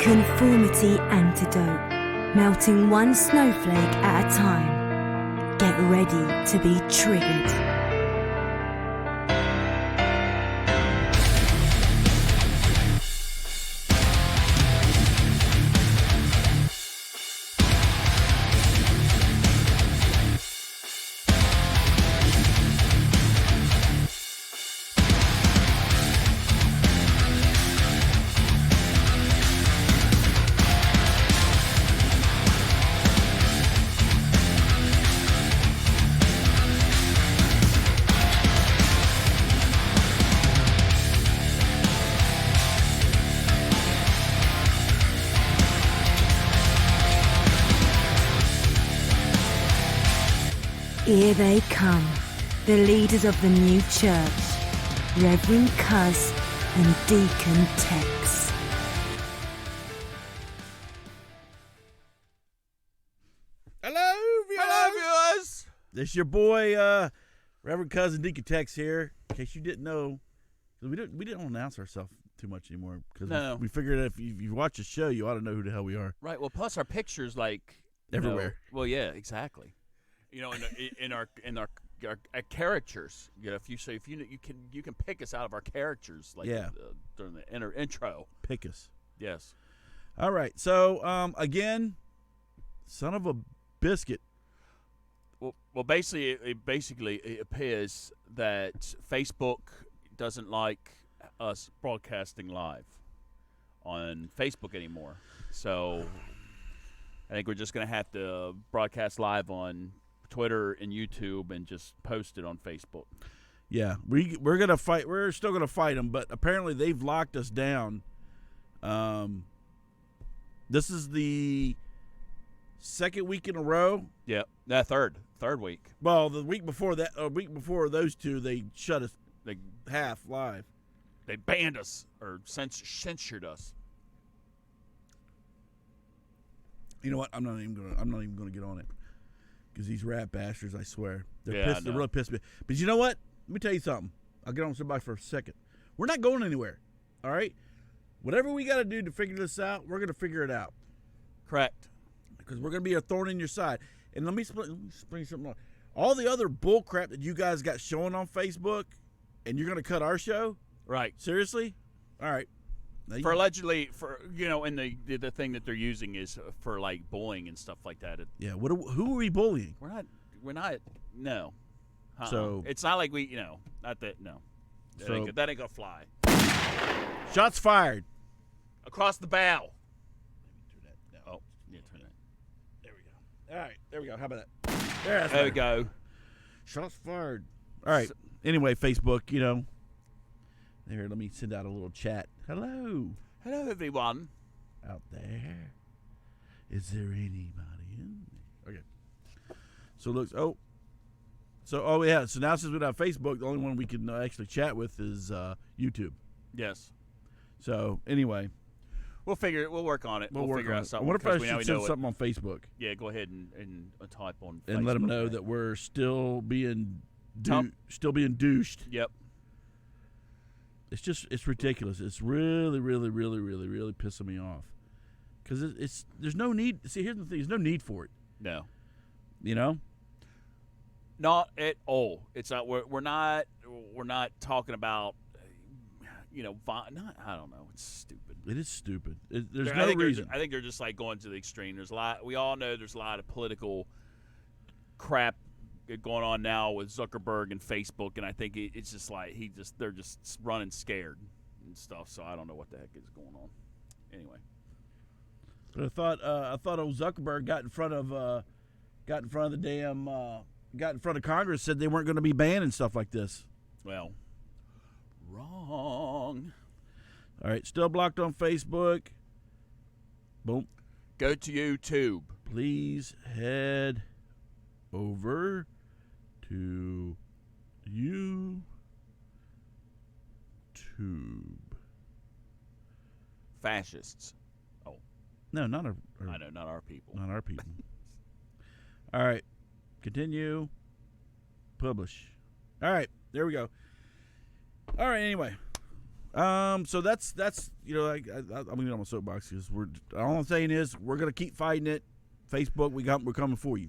Conformity Antidote. Melting one snowflake at a time. Get ready to be triggered. Here they come, the leaders of the new church, Reverend Cuz and Deacon Tex. Hello, viewers. This your boy, Reverend Cuz and Deacon Tex here. In case you didn't know, we didn't announce ourselves too much anymore because we figured if you watch the show, you ought to know who the hell we are. Right. Well, plus our pictures, like everywhere. Well, yeah, exactly. You know, in our characters. You know, if you can pick us out of our characters, like during the intro. Pick us. Yes. All right. So again, son of a biscuit. Well, basically, it appears that Facebook doesn't like us broadcasting live on Facebook anymore. So I think we're just going to have to broadcast live on Twitter and YouTube and just post it on Facebook. Yeah, we're gonna fight. We're still gonna fight them, but apparently they've locked us down. This is the second week in a row. Yeah, third week. Well, the week before that, week before those two, they shut us. They half live. They banned us or censored us. You know what? I'm not even gonna get on it. Because these rat bastards, I swear. They're really pissed me. But you know what? Let me tell you something. I'll get on somebody for a second. We're not going anywhere. All right? Whatever we got to do to figure this out, we're going to figure it out. Correct. Because we're going to be a thorn in your side. And let me spring something on. All the other bull crap that you guys got showing on Facebook, and you're going to cut our show? Right. Seriously? All right. For allegedly, and the thing that they're using is for like bullying and stuff like that. Yeah. Who are we bullying? We're not. No. So it's not like we. Not that. No. That ain't gonna fly. Shots fired. Across the bow. Let me turn that down. Oh, yeah, turn that. There we go. All right, there we go. How about that? There we go. Shots fired. All right. Anyway, Facebook. There. Let me send out a little chat. Hello, everyone. Out there. Is there anybody in there? Okay. So looks. So yeah. So now since we don't have Facebook, the only one we can actually chat with is YouTube. Yes. So anyway, we'll work on it. We'll figure out something. I wonder if I should send something on Facebook. Yeah, go ahead and type on Facebook. And let them know that we're still being douched. Yep. It's ridiculous. It's really, really, really, really, really pissing me off. Because there's no need. See, here's the thing. There's no need for it. No. Not at all. It's not. We're not talking about. I don't know. It's stupid. It is stupid. There's no reason. I think they're just like going to the extreme. We all know there's a lot of political crap going on now with Zuckerberg and Facebook, and I think it's just like they're just running scared and stuff. So I don't know what the heck is going on. Anyway, but I thought old Zuckerberg got in front of Congress, said they weren't going to be banned and stuff like this. Well, wrong. All right, still blocked on Facebook. Boom. Go to YouTube. Please head over to YouTube. Fascists. Oh. No, not our I know, not our people. Not our people. All right. Continue. Publish. All right. There we go. All right. Anyway. So that's I'm gonna get on my soapbox because all I'm saying is we're gonna keep fighting it. Facebook, we're coming for you.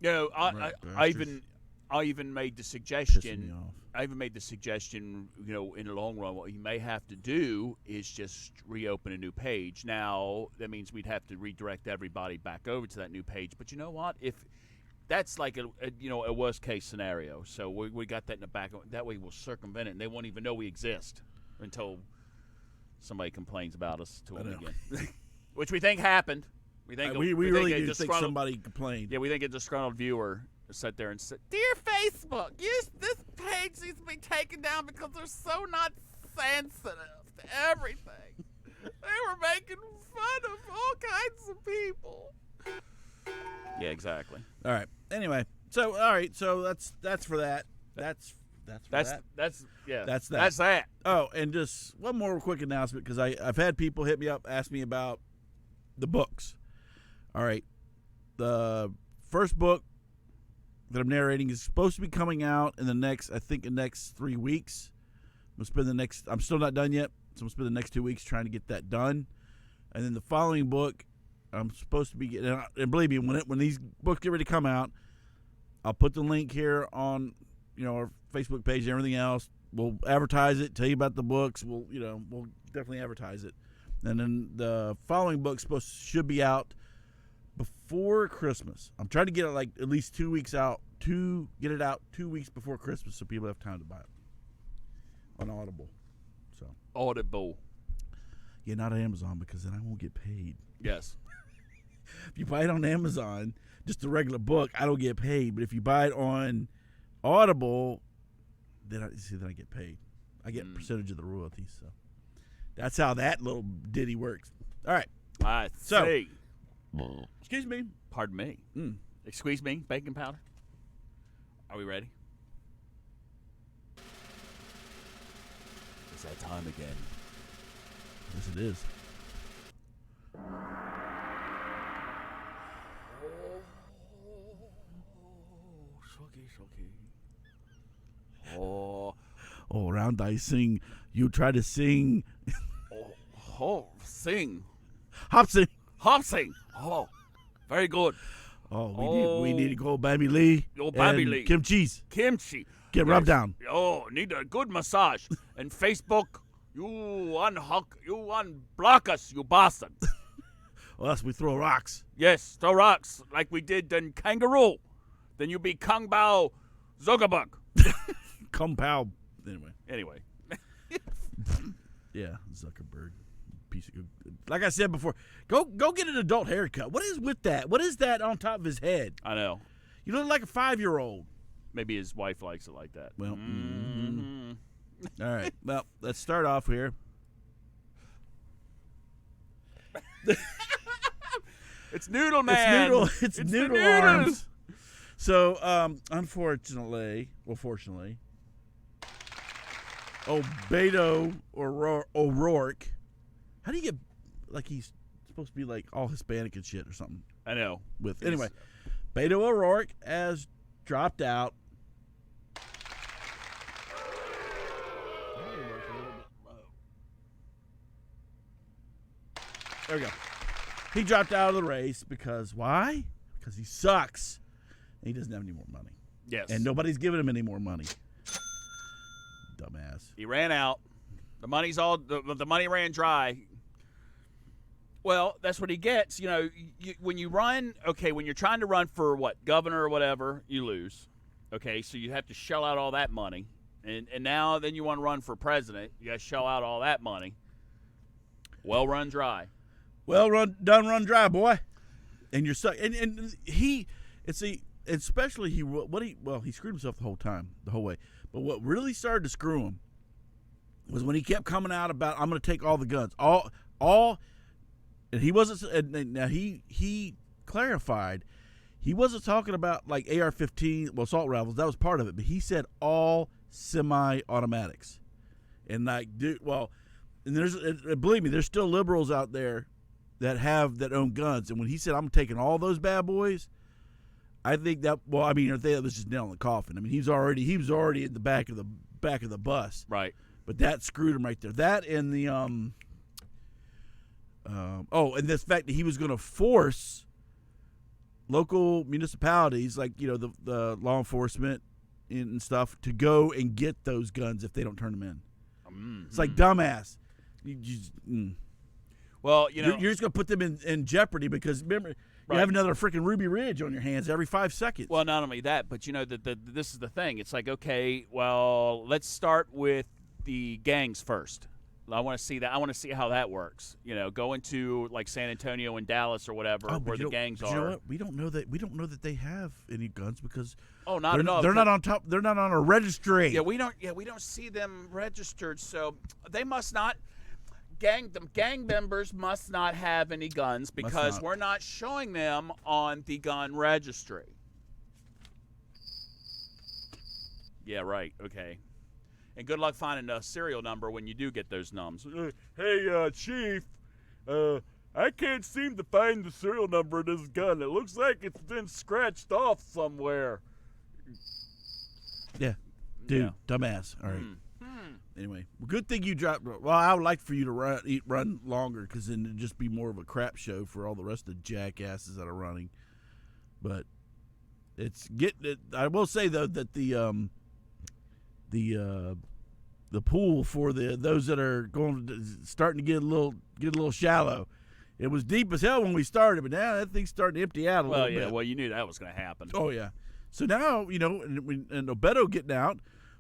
I even made the Pissing suggestion. me off. I even made the suggestion. In the long run, what you may have to do is just reopen a new page. Now that means we'd have to redirect everybody back over to that new page. But you know what? If that's like a worst case scenario, so we got that in the back. That way we'll circumvent it, and they won't even know we exist until somebody complains about us to them again, which we think happened. We really do think somebody complained. Yeah, we think a disgruntled viewer sat there and said, "Dear Facebook, this page needs to be taken down because they're so not sensitive to everything. They were making fun of all kinds of people." Yeah, exactly. All right. Anyway, so that's for that. That's that. Oh, and just one more quick announcement because I've had people hit me up, ask me about the books. All right, the first book that I'm narrating is supposed to be coming out in the next 3 weeks. I'm still not done yet, so I'm gonna spend the next 2 weeks trying to get that done, and then the following book I'm supposed to be getting. And believe me, when these books get ready to come out, I'll put the link here on our Facebook page and everything else. We'll advertise it, tell you about the books. We'll definitely advertise it, and then the following book should be out before Christmas. I'm trying to get it like at least 2 weeks out, get it out 2 weeks before Christmas so people have time to buy it on Audible. So Audible. Yeah, not Amazon because then I won't get paid. Yes. If you buy it on Amazon, just a regular book, I don't get paid. But if you buy it on Audible, then I get paid. I get a percentage of the royalties. So that's how that little ditty works. All right. I see. Excuse me. Pardon me. Excuse me. Baking powder. Are we ready? It's that time again. Yes, it is. Shocky. Oh, round I sing. You try to sing. Sing. Hop sing. Hop sing. Oh, very good. Oh, we need to go Bambi Lee. Bambi Lee. Kimchi. Get rubbed down. Oh, need a good massage. And Facebook, you unblock us, you bastard. Or else we throw rocks. Yes, throw rocks like we did in Kangaroo. Then you be Kung Bao Zuckerberg. Kung Pao. Anyway. Yeah, Zuckerberg. Piece of, like I said before, go get an adult haircut. What is with that? What is that on top of his head? I know. You look like a 5-year-old. Maybe his wife likes it like that. Well, all right. Well, let's start off here. It's Noodle Man. It's Noodle Arms. So, fortunately, Beto O'Rourke. How do you get like he's supposed to be like all Hispanic and shit or something? I know. Anyway, Beto O'Rourke has dropped out. There we go. He dropped out of the race because why? Because he sucks and he doesn't have any more money. Yes. And nobody's giving him any more money. Dumbass. He ran out. The money's all the money ran dry. Well, that's what he gets. When you run, when you're trying to run for governor or whatever, you lose. Okay, so you have to shell out all that money. And now then you want to run for president, you got to shell out all that money. Well run dry. Well run dry, boy. And you're stuck. And he screwed himself the whole way. But what really started to screw him was when he kept coming out about, I'm going to take all the guns. And he wasn't, now he clarified, he wasn't talking about like AR-15, assault rifles, that was part of it, but he said all semi-automatics. And believe me, there's still liberals out there that own guns. And when he said, I'm taking all those bad boys, I think that was just nail in the coffin. I mean, he was already in the back of the bus. Right. But that screwed him right there. That and the and this fact that he was going to force local municipalities, like the law enforcement and stuff, to go and get those guns if they don't turn them in. Mm-hmm. It's like dumbass. Well, you're just going to put them in jeopardy because remember. You have another freaking Ruby Ridge on your hands every 5 seconds. Well, not only that, but this is the thing. It's like, okay, well, let's start with the gangs first. I want to see that. I want to see how that works. Go into like San Antonio and Dallas or whatever, where the gangs are. You know what? We don't know that they have any guns because not at all. They're not on top. They're not on a registry. Yeah, we don't see them registered, so they must not. Gang members must not have any guns because we're not showing them on the gun registry. Yeah, right. Okay. And good luck finding a serial number when you do get those nums. Hey, Chief, I can't seem to find the serial number of this gun. It looks like it's been scratched off somewhere. Yeah. Dude, dumbass. All right. Anyway, good thing you dropped. Well, I would like for you to run longer because then it'd just be more of a crap show for all the rest of the jackasses that are running. But it's getting. I will say though that the pool for those that are starting to get a little shallow. It was deep as hell when we started, but now that thing's starting to empty out a little bit. Well, you knew that was going to happen. Oh yeah. So now and Obeto getting out.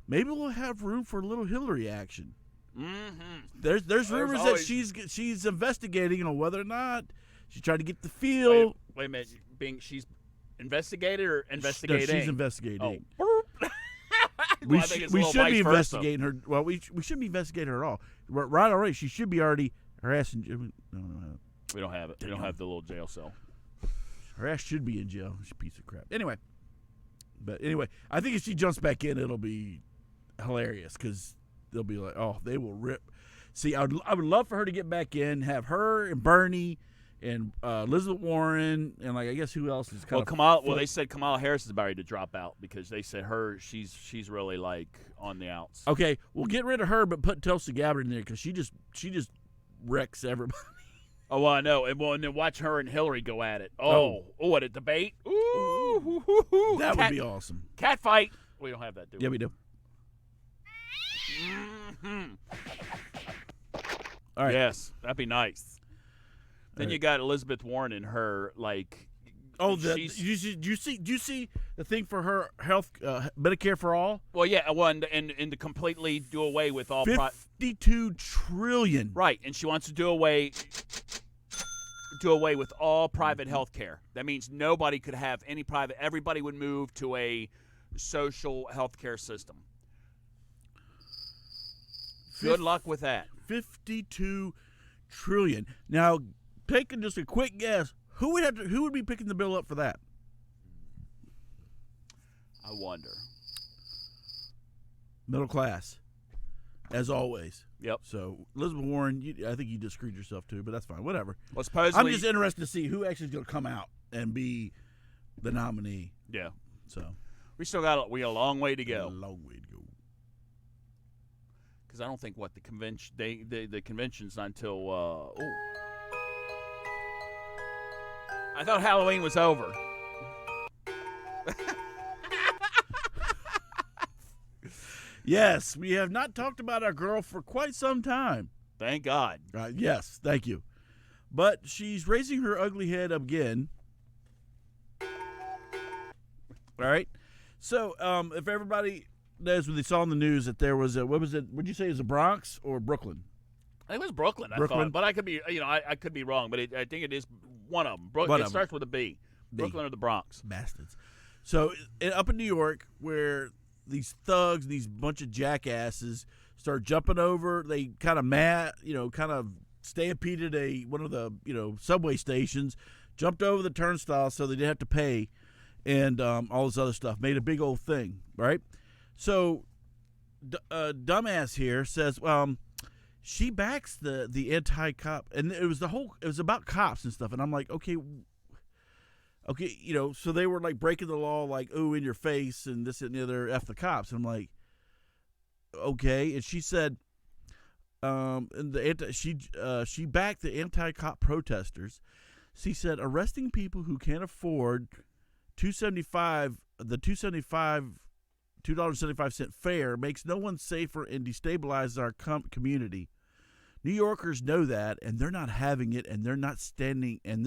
Maybe we'll have room for a little Hillary action. Mm-hmm. There's rumors that she's investigating whether or not she's trying to get the feel. Wait a minute, she's investigated or investigating? No, she's investigating. Oh. we should be investigating her. Well, we shouldn't be investigating her at all. Right already, she should be already her ass in. No. We don't have it. Damn. We don't have the little jail cell. Her ass should be in jail. She's a piece of crap. Anyway, I think if she jumps back in, it'll be hilarious because they'll be like, oh, they will rip. See, I would love for her to get back in, have her and Bernie and Elizabeth Warren and I guess who else is kind of. Well, they said Kamala Harris is about ready to drop out because they said she's really like on the outs. Okay, well, get rid of her, but put Tulsi Gabbard in there because she just wrecks everybody. Oh, well, I know, and then watch her and Hillary go at it. What a debate! Ooh, that would be awesome. Cat fight. We don't have that, do we? Yeah, we do. Mm-hmm. All right. Yes, that'd be nice. Then you got Elizabeth Warren and her like. Oh, do you see the thing for her health Medicare for all? Well, yeah, and to completely do away with all $52 trillion. Right, and she wants to do away with all private health care. That means nobody could have any private. Everybody would move to a social health care system. Good luck with that. $52 trillion. Now, taking just a quick guess, who would be picking the bill up for that? I wonder. Middle class, as always. Yep. So Elizabeth Warren, I think you just screwed yourself too, but that's fine. Whatever. Well, supposedly, I'm just interested to see who actually is going to come out and be the nominee. Yeah. So we got a long way to go. A long way to go. Because I don't think the convention the convention's not until I thought Halloween was over. Yes, we have not talked about our girl for quite some time. Thank God. Yes, thank you. But she's raising her ugly head again. All right. So, if everybody knows what they saw in the news that there was would you say it was the Bronx or Brooklyn? I think it was Brooklyn. I thought, but I could be, I could be wrong. But I think it is one of them. It starts with a B. Brooklyn or the Bronx. Bastards. So up in New York, where these thugs, these bunch of jackasses, start jumping over, they kind of stampeded one of the subway stations, jumped over the turnstile so they didn't have to pay, and all this other stuff. Made a big old thing, right? So, dumbass here says, she backs the anti-cop, and it was about cops and stuff, and I'm like, okay, so they were like breaking the law, like, ooh, in your face, and this and the other, F the cops, and I'm like, okay, and she said, and she backed the anti-cop protesters. She said arresting people who can't afford $2.75 fare makes no one safer and destabilizes our community. New Yorkers know that, and they're not having it, and they're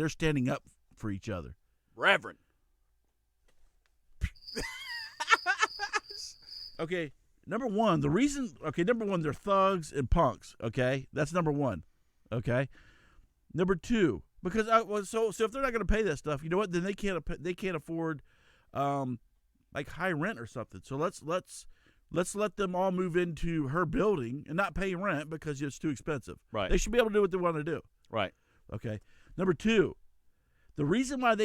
standing up for each other. Reverend. Okay, number one, they're thugs and punks. Okay, that's number one. Okay, number two, because so if they're not going to pay that stuff, you know what? Then they can't afford, like high rent or something. So let's let them all move into her building and not pay rent because it's too expensive. Right. They should be able to do what they want to do. Right. Okay. Number two, the reason why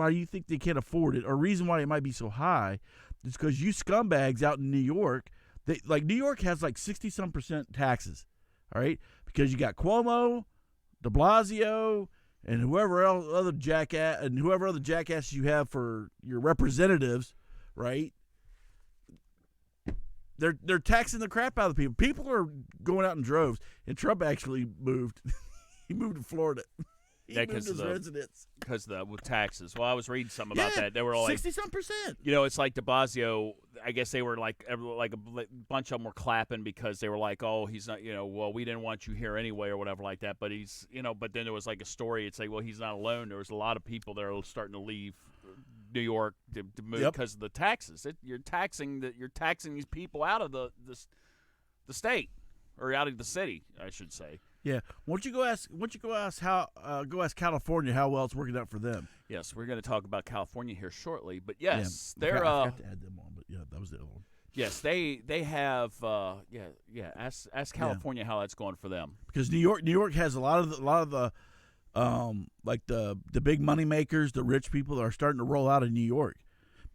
you think they can't afford it, or reason why it might be so high, is because you scumbags out in New York, New York has like 60-some% taxes. All right, because you got Cuomo, De Blasio, and whoever other jackass you have for your representatives, right? They're taxing the crap out of the people. People are going out in droves, and Trump actually moved. He moved to Florida. He moved his residence because with taxes. Well, I was reading something about that. They were like 60-some%. It's like De Blasio. I guess they were like a bunch of them were clapping because they were like, "Oh, he's not." Well, we didn't want you here anyway, or whatever like that. But he's, But then there was like a story. It's like, well, he's not alone. There was a lot of people that are starting to leave New York to move because of the taxes. You're taxing these people out of the state, or out of the city, I should say. Yeah. Why don't you go ask California how well it's working out for them? Yes, we're going to talk about California here shortly, but yes, they're. I forgot to add them on, but yeah, that was the other one. Yes, they have. Ask California how that's going for them. Because New York has a lot of the like the big money makers, the rich people are starting to roll out of New York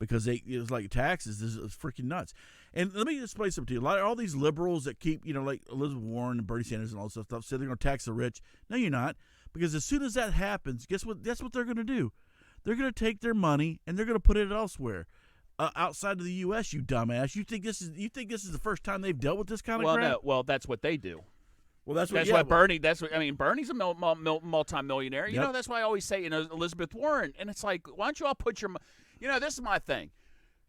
because it's like taxes is freaking nuts. And let me explain something to you. All these liberals that keep, like Elizabeth Warren and Bernie Sanders and all this stuff, say they're going to tax the rich. No, you're not. Because as soon as that happens, guess what? That's what they're going to do. They're going to take their money and they're going to put it elsewhere, outside of the U.S. You dumbass. You think this is the first time they've dealt with this kind of crap? No. Well, that's what they do. Well, that's what Bernie. Bernie's a multi-millionaire. Yep. That's why I always say, Elizabeth Warren, and it's like, why don't you all put your, this is my thing.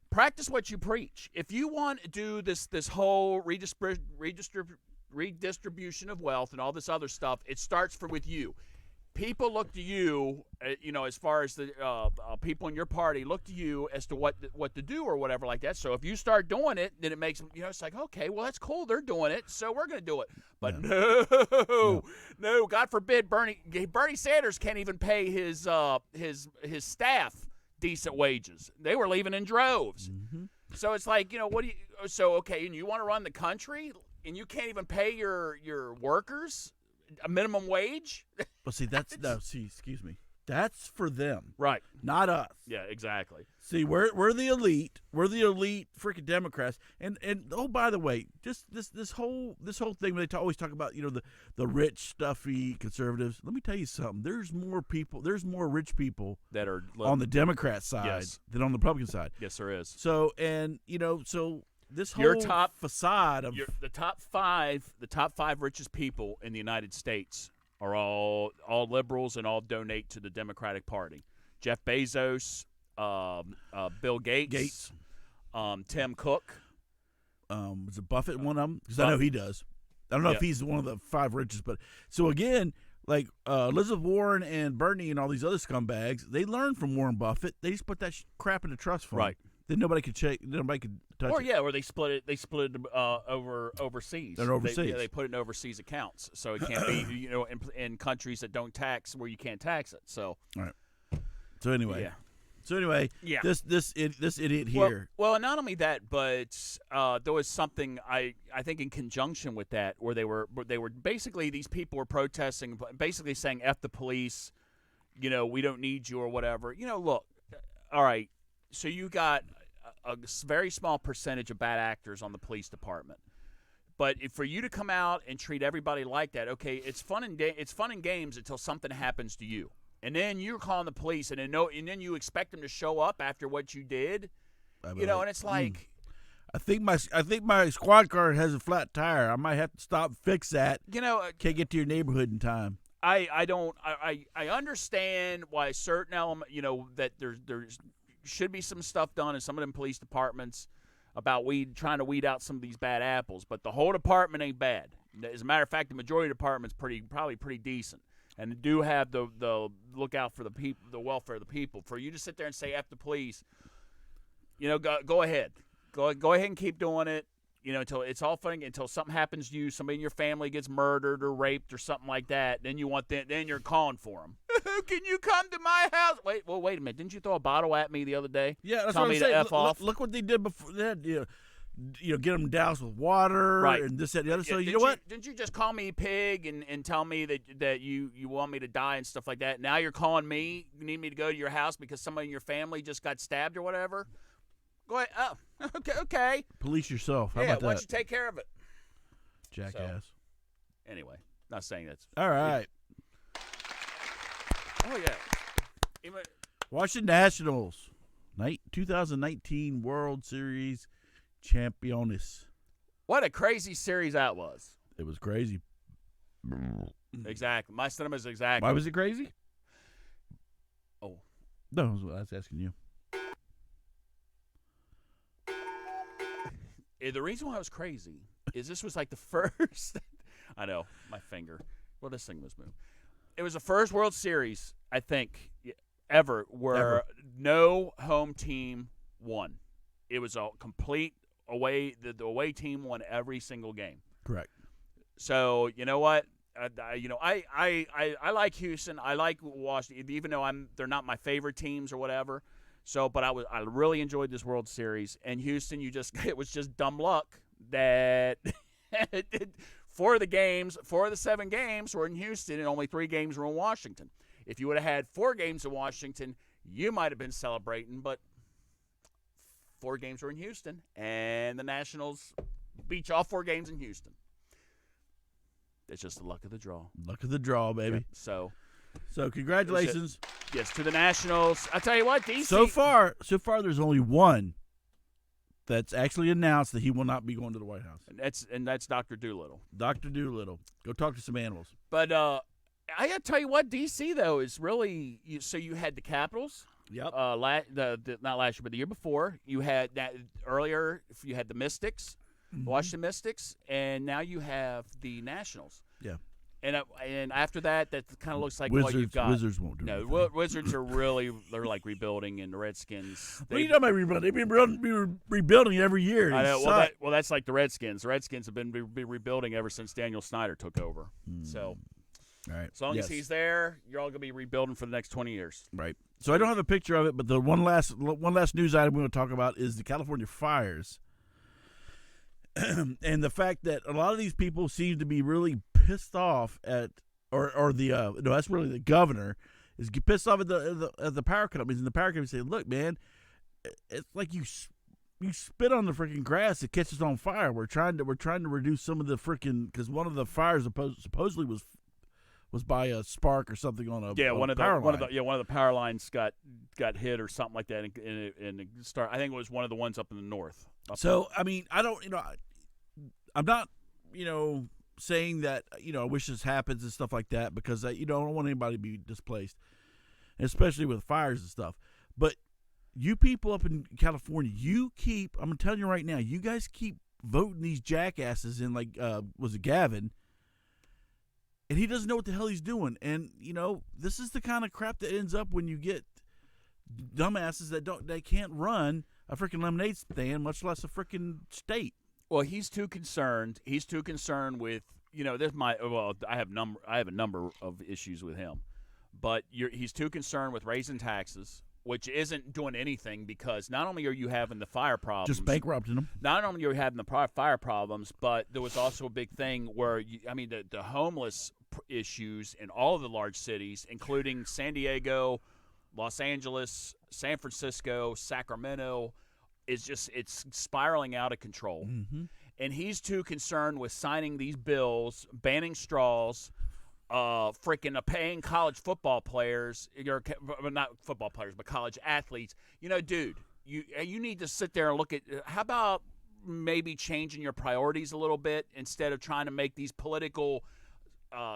Practice what you preach. If you want to do this whole redistribution of wealth and all this other stuff, it starts with you. People look to you, as far as the people in your party look to you as to what to do or whatever like that. So if you start doing it, then it makes it's like, okay, well that's cool, they're doing it, so we're going to do it. But no, God forbid, Bernie Sanders can't even pay his staff decent wages. They were leaving in droves. Mm-hmm. So it's like, and you want to run the country and you can't even pay your workers a minimum wage? Well, see, excuse me. That's for them. Right. Not us. Yeah, exactly. See, we're the elite. We're the elite freaking Democrats. And oh, by the way, just this whole thing when they always talk about, the rich, stuffy conservatives. Let me tell you something. There's more rich people that are on the Democrat side than on the Republican side. Yes, there is. So, this whole facade of the top five richest people in the United States are all liberals and all donate to the Democratic Party. Jeff Bezos, Bill Gates. Tim Cook. Is it Buffett one of them? Because I know he does. I don't know if he's one of the five richest, but so again, like Elizabeth Warren and Bernie and all these other scumbags, they learned from Warren Buffett. They just put that crap in a trust fund. Right. Then nobody could touch it. Or they split it. They split it overseas. They're overseas. They put it in overseas accounts, so it can't be in countries that don't tax where you can't tax it. So all right. So anyway, this idiot here. Well, not only that, but there was something I think in conjunction with that where they were basically, these people were protesting, basically saying "F the police," we don't need you or whatever. Look, all right. So you got a very small percentage of bad actors on the police department, but for you to come out and treat everybody like that, okay, it's fun and games until something happens to you, and then you're calling the police, and then you expect them to show up after what you did, and it's like, I think my squad car has a flat tire. I might have to stop and fix that. Can't get to your neighborhood in time. I understand why certain element, that there's should be some stuff done in some of them police departments about trying to weed out some of these bad apples, but the whole department ain't bad. As a matter of fact, the majority of the department's probably pretty decent, and do have the look out for the people, the welfare of the people. For you to sit there and say F the police, go ahead. Go ahead and keep doing it, until it's all funny, until something happens to you, somebody in your family gets murdered or raped or something like that. Then then you're calling for them. Can you come to my house? Wait a minute. Didn't you throw a bottle at me the other day? Yeah, that's Tell what me I'm to saying. F off. Look what they did before that. Get them doused with water, right, and this, that, and the other. So you know what? Didn't you just call me pig and tell me that you want me to die and stuff like that? Now you're calling me. You need me to go to your house because somebody in your family just got stabbed or whatever? Go ahead. Oh, okay. Police yourself. How yeah, about why that? don't you take care of it? Jackass. Anyway, not saying that's all right. Oh yeah. Washington Nationals, 2019 World Series champions. What a crazy series that was. It was crazy. Exactly. My sentiment is exactly. Why was it crazy? Oh. No, I was asking you. The reason why it was crazy is this was like the first. I know, my finger. Well, this thing was moving. It was the first World Series, I think, ever where no home team won. It was a complete away. The away team won every single game. Correct. So you know what? I like Houston. I like Washington, even though they're not my favorite teams or whatever. So, but I really enjoyed this World Series. And Houston, it was just dumb luck that 4 of the 7 games were in Houston, and only 3 games were in Washington. If you would have had 4 games in Washington, you might have been celebrating, but 4 games were in Houston, and the Nationals beat you all 4 games in Houston. It's just the luck of the draw. Luck of the draw, baby. Yeah, so congratulations. Yes, to the Nationals. I tell you what, DC. So far, there's only one that's actually announced that he will not be going to the White House. And that's Dr. Doolittle. Dr. Doolittle. Go talk to some animals. But I got to tell you what, DC, though, is really – so you had the Capitals. Yep. Not last year, but the year before. You had that earlier. You had the Mystics, Washington Mystics, and now you have the Nationals. Yeah. And after that kind of looks like Wizards, what you've got. Wizards won't do anything. No, Wizards are really – they're like rebuilding, and the Redskins. What are you talking about rebuilding? They've been rebuilding every year. I know. Well, that's like the Redskins. The Redskins have been rebuilding ever since Daniel Snyder took over. So – all right. As long as he's there, you're all going to be rebuilding for the next 20 years. Right. So I don't have a picture of it, but the one last news item we want to talk about is the California fires. And the fact that a lot of these people seem to be really pissed off at that's really the governor is pissed off at the power companies, and the power companies say, "Look, man, it's like you spit on the freaking grass, it catches on fire. We're trying to reduce some of the freaking because one of the fires supposedly was by a spark or something on a one of the power lines got hit or something like that, and I think it was one of the ones up in the north. So I mean, I don't, I'm not, saying that I wish this happens and stuff like that because I don't want anybody to be displaced, especially with fires and stuff. But you people up in California, I'm telling you right now, you guys keep voting these jackasses in like was it Gavin? And he doesn't know what the hell he's doing. And, this is the kind of crap that ends up when you get dumbasses they can't run a freaking lemonade stand, much less a freaking state. Well, he's too concerned. He's too concerned with, I have a number of issues with him. But he's too concerned with raising taxes, which isn't doing anything because not only are you having the fire problems. Just bankrupting them. Not only are you having the fire problems, but there was also a big thing where, the homeless issues in all of the large cities, including San Diego, Los Angeles, San Francisco, Sacramento, it's spiraling out of control. Mm-hmm. And he's too concerned with signing these bills, banning straws, paying college football players, not football players, but college athletes. Dude, you need to sit there and look at how about maybe changing your priorities a little bit instead of trying to make these political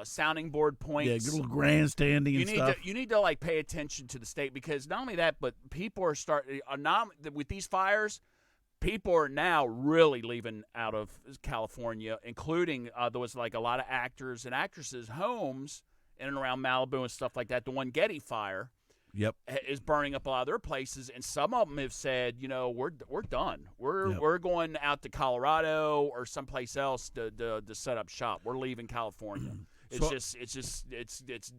sounding board points. Yeah, good little grandstanding and stuff. You need to like pay attention to the state, because not only that, but people are starting with these fires. People are now really leaving out of California, including there was like a lot of actors and actresses' homes in and around Malibu and stuff like that. The one Getty fire, is burning up a lot of their places, and some of them have said, we're done. We're going out to Colorado or someplace else to set up shop. We're leaving California.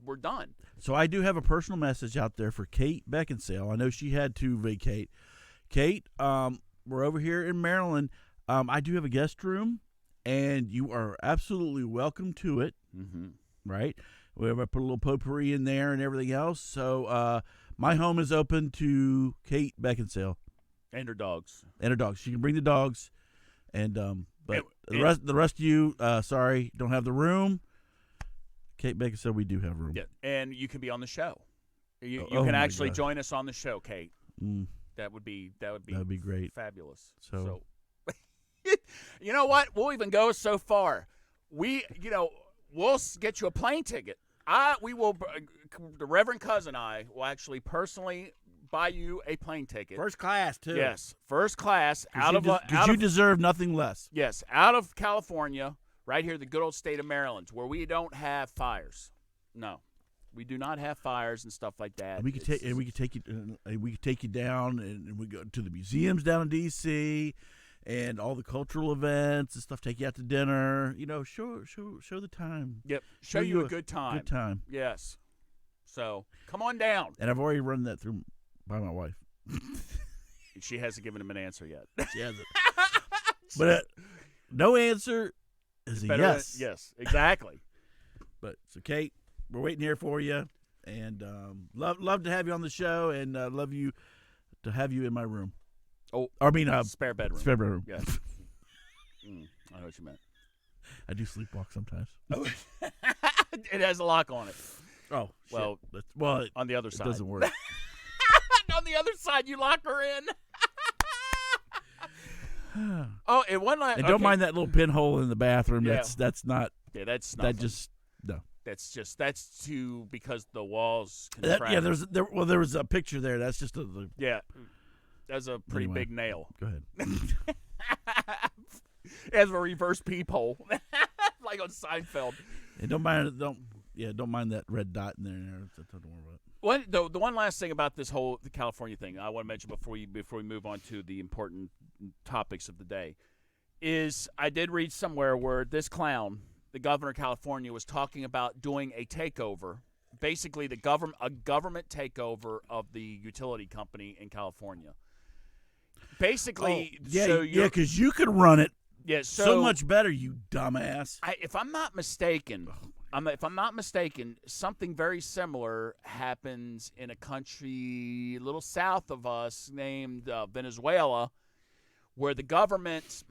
We're done. So I do have a personal message out there for Kate Beckinsale. I know she had to vacate. Kate, we're over here in Maryland. I do have a guest room, and you are absolutely welcome to it. Mm-hmm. Right? We have put a little potpourri in there and everything else. So my home is open to Kate Beckinsale and her dogs. She can bring the dogs, and the rest of you, sorry, don't have the room. Kate Beckinsale, we do have room. Yeah, and you can be on the show. You can actually join us on the show, Kate. Mm. That would be great. Fabulous. So you know what? We'll even go so far. We'll get you a plane ticket. The Reverend Cuz and I will actually personally buy you a plane ticket. First class, too. Yes, first class. Because you deserve nothing less. Yes, out of California, right here, the good old state of Maryland, where we don't have fires. No, we do not have fires and stuff like that. And we could take you down, and we go to the museums down in D.C. and all the cultural events and stuff. Take you out to dinner. Show the time. Yep, show you a good time. Good time. Yes. So come on down. And I've already run that through by my wife. She hasn't given him an answer yet. She hasn't. But no answer is a yes. Yes, exactly. But so Kate, we're waiting here for you, and love to have you on the show, and love you to have you in my room. Oh, I mean, spare bedroom. Spare bedroom. Yes. I know what you meant. I do sleepwalk sometimes. Oh. It has a lock on it. Oh, well, shit. On the other side. It doesn't work. On the other side, you lock her in. Oh, and one last. And don't mind that little pinhole in the bathroom. Yeah. That's not. Yeah, that's nothing. No. That's too, because the walls contract. There was a picture there. That's just that's a pretty big nail. Go ahead. It has a reverse peephole, like on Seinfeld. And don't mind that red dot in there. Don't worry about it. The one last thing about this whole California thing I want to mention before we move on to the important topics of the day is I did read somewhere where this clown, the governor of California, was talking about doing a takeover, basically a government takeover of the utility company in California. Basically, because you could run it. Yeah, so much better, you dumbass. If I'm not mistaken, something very similar happens in a country a little south of us named Venezuela, where the government,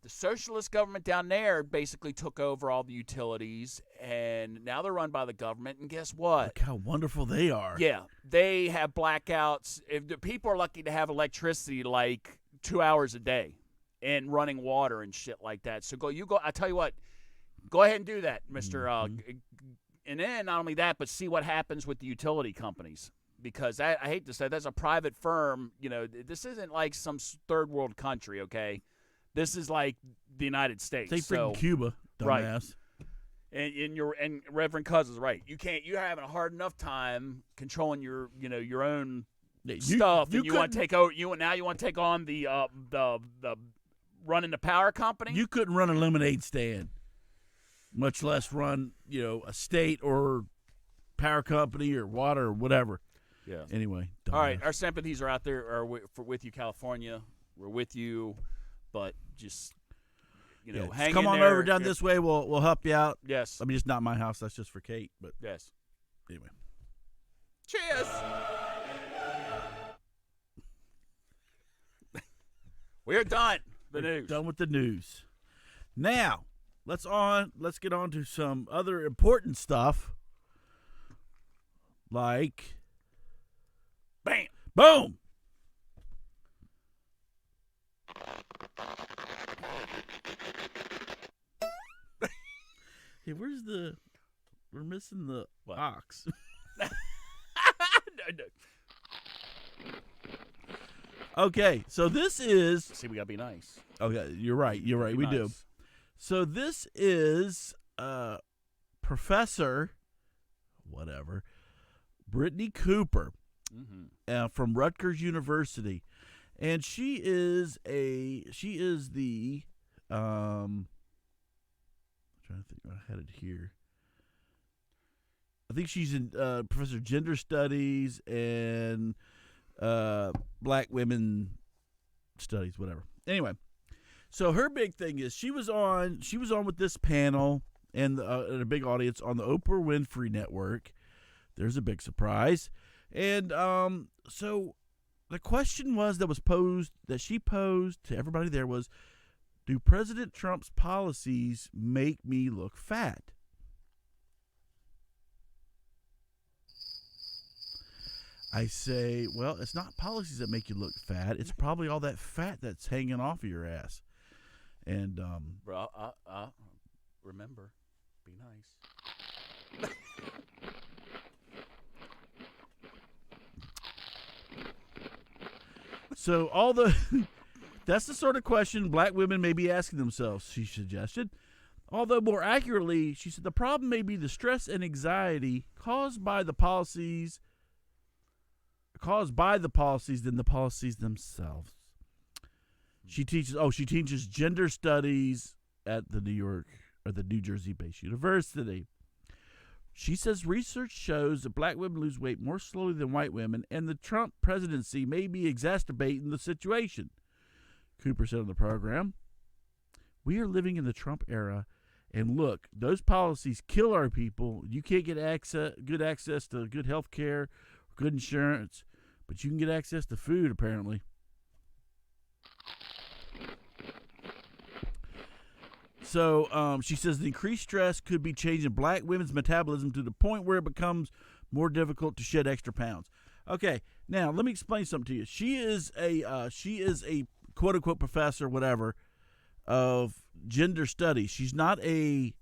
the socialist government down there, basically took over all the utilities, and now they're run by the government. And guess what? Look how wonderful they are. Yeah, they have blackouts. If the people are lucky to have electricity like 2 hours a day and running water and shit like that. So I tell you what, go ahead and do that, Mr. And then not only that, but see what happens with the utility companies. Because I hate to say, that's a private firm. This isn't like some third world country, okay? This is like the United States. Say freaking Cuba, dumbass. Right. And Reverend Cuz is right. You're having a hard enough time controlling your own stuff. And you want to take over. Now you want to take on the running the power company. You couldn't run a lemonade stand, much less run a state or power company or water or whatever. Yeah. Anyway. All right. Our sympathies are out there with you, California. We're with you, but just hang come in on there. over down this way. We'll help you out. Yes. I mean, it's not my house. That's just for Kate. But yes. Anyway. Cheers. We're done. News. Done with the news. Now, let's get on to some other important stuff. Like, bam, boom. Okay, we're missing the What? ox. No. Okay, so this is. See, we gotta be nice. Okay, you're right. You're right. Be We nice. do. So this is Professor, whatever, Brittany Cooper from Rutgers University, and she is the I'm trying to think. I had it here. I think she's in Professor of Gender Studies and Black Women Studies, whatever. Anyway, so her big thing is she was on with this panel and a big audience on the Oprah Winfrey Network. There's a big surprise, and so the question that she posed to everybody there was, do President Trump's policies make me look fat? I say, well, it's not policies that make you look fat. It's probably all that fat that's hanging off of your ass. And Bro, remember, be nice. so that's the sort of question Black women may be asking themselves, she suggested. Although more accurately, she said the problem may be the stress and anxiety caused by the policies than the policies themselves. She teaches gender studies at the New Jersey-based university. She says research shows that Black women lose weight more slowly than white women, and the Trump presidency may be exacerbating the situation. Cooper said on the program, "We are living in the Trump era, and look, those policies kill our people. You can't get good access to good health care, good insurance, but you can get access to food, apparently." So she says the increased stress could be changing Black women's metabolism to the point where it becomes more difficult to shed extra pounds. Okay, now let me explain something to you. She is a quote unquote professor, whatever, of gender studies. She's not a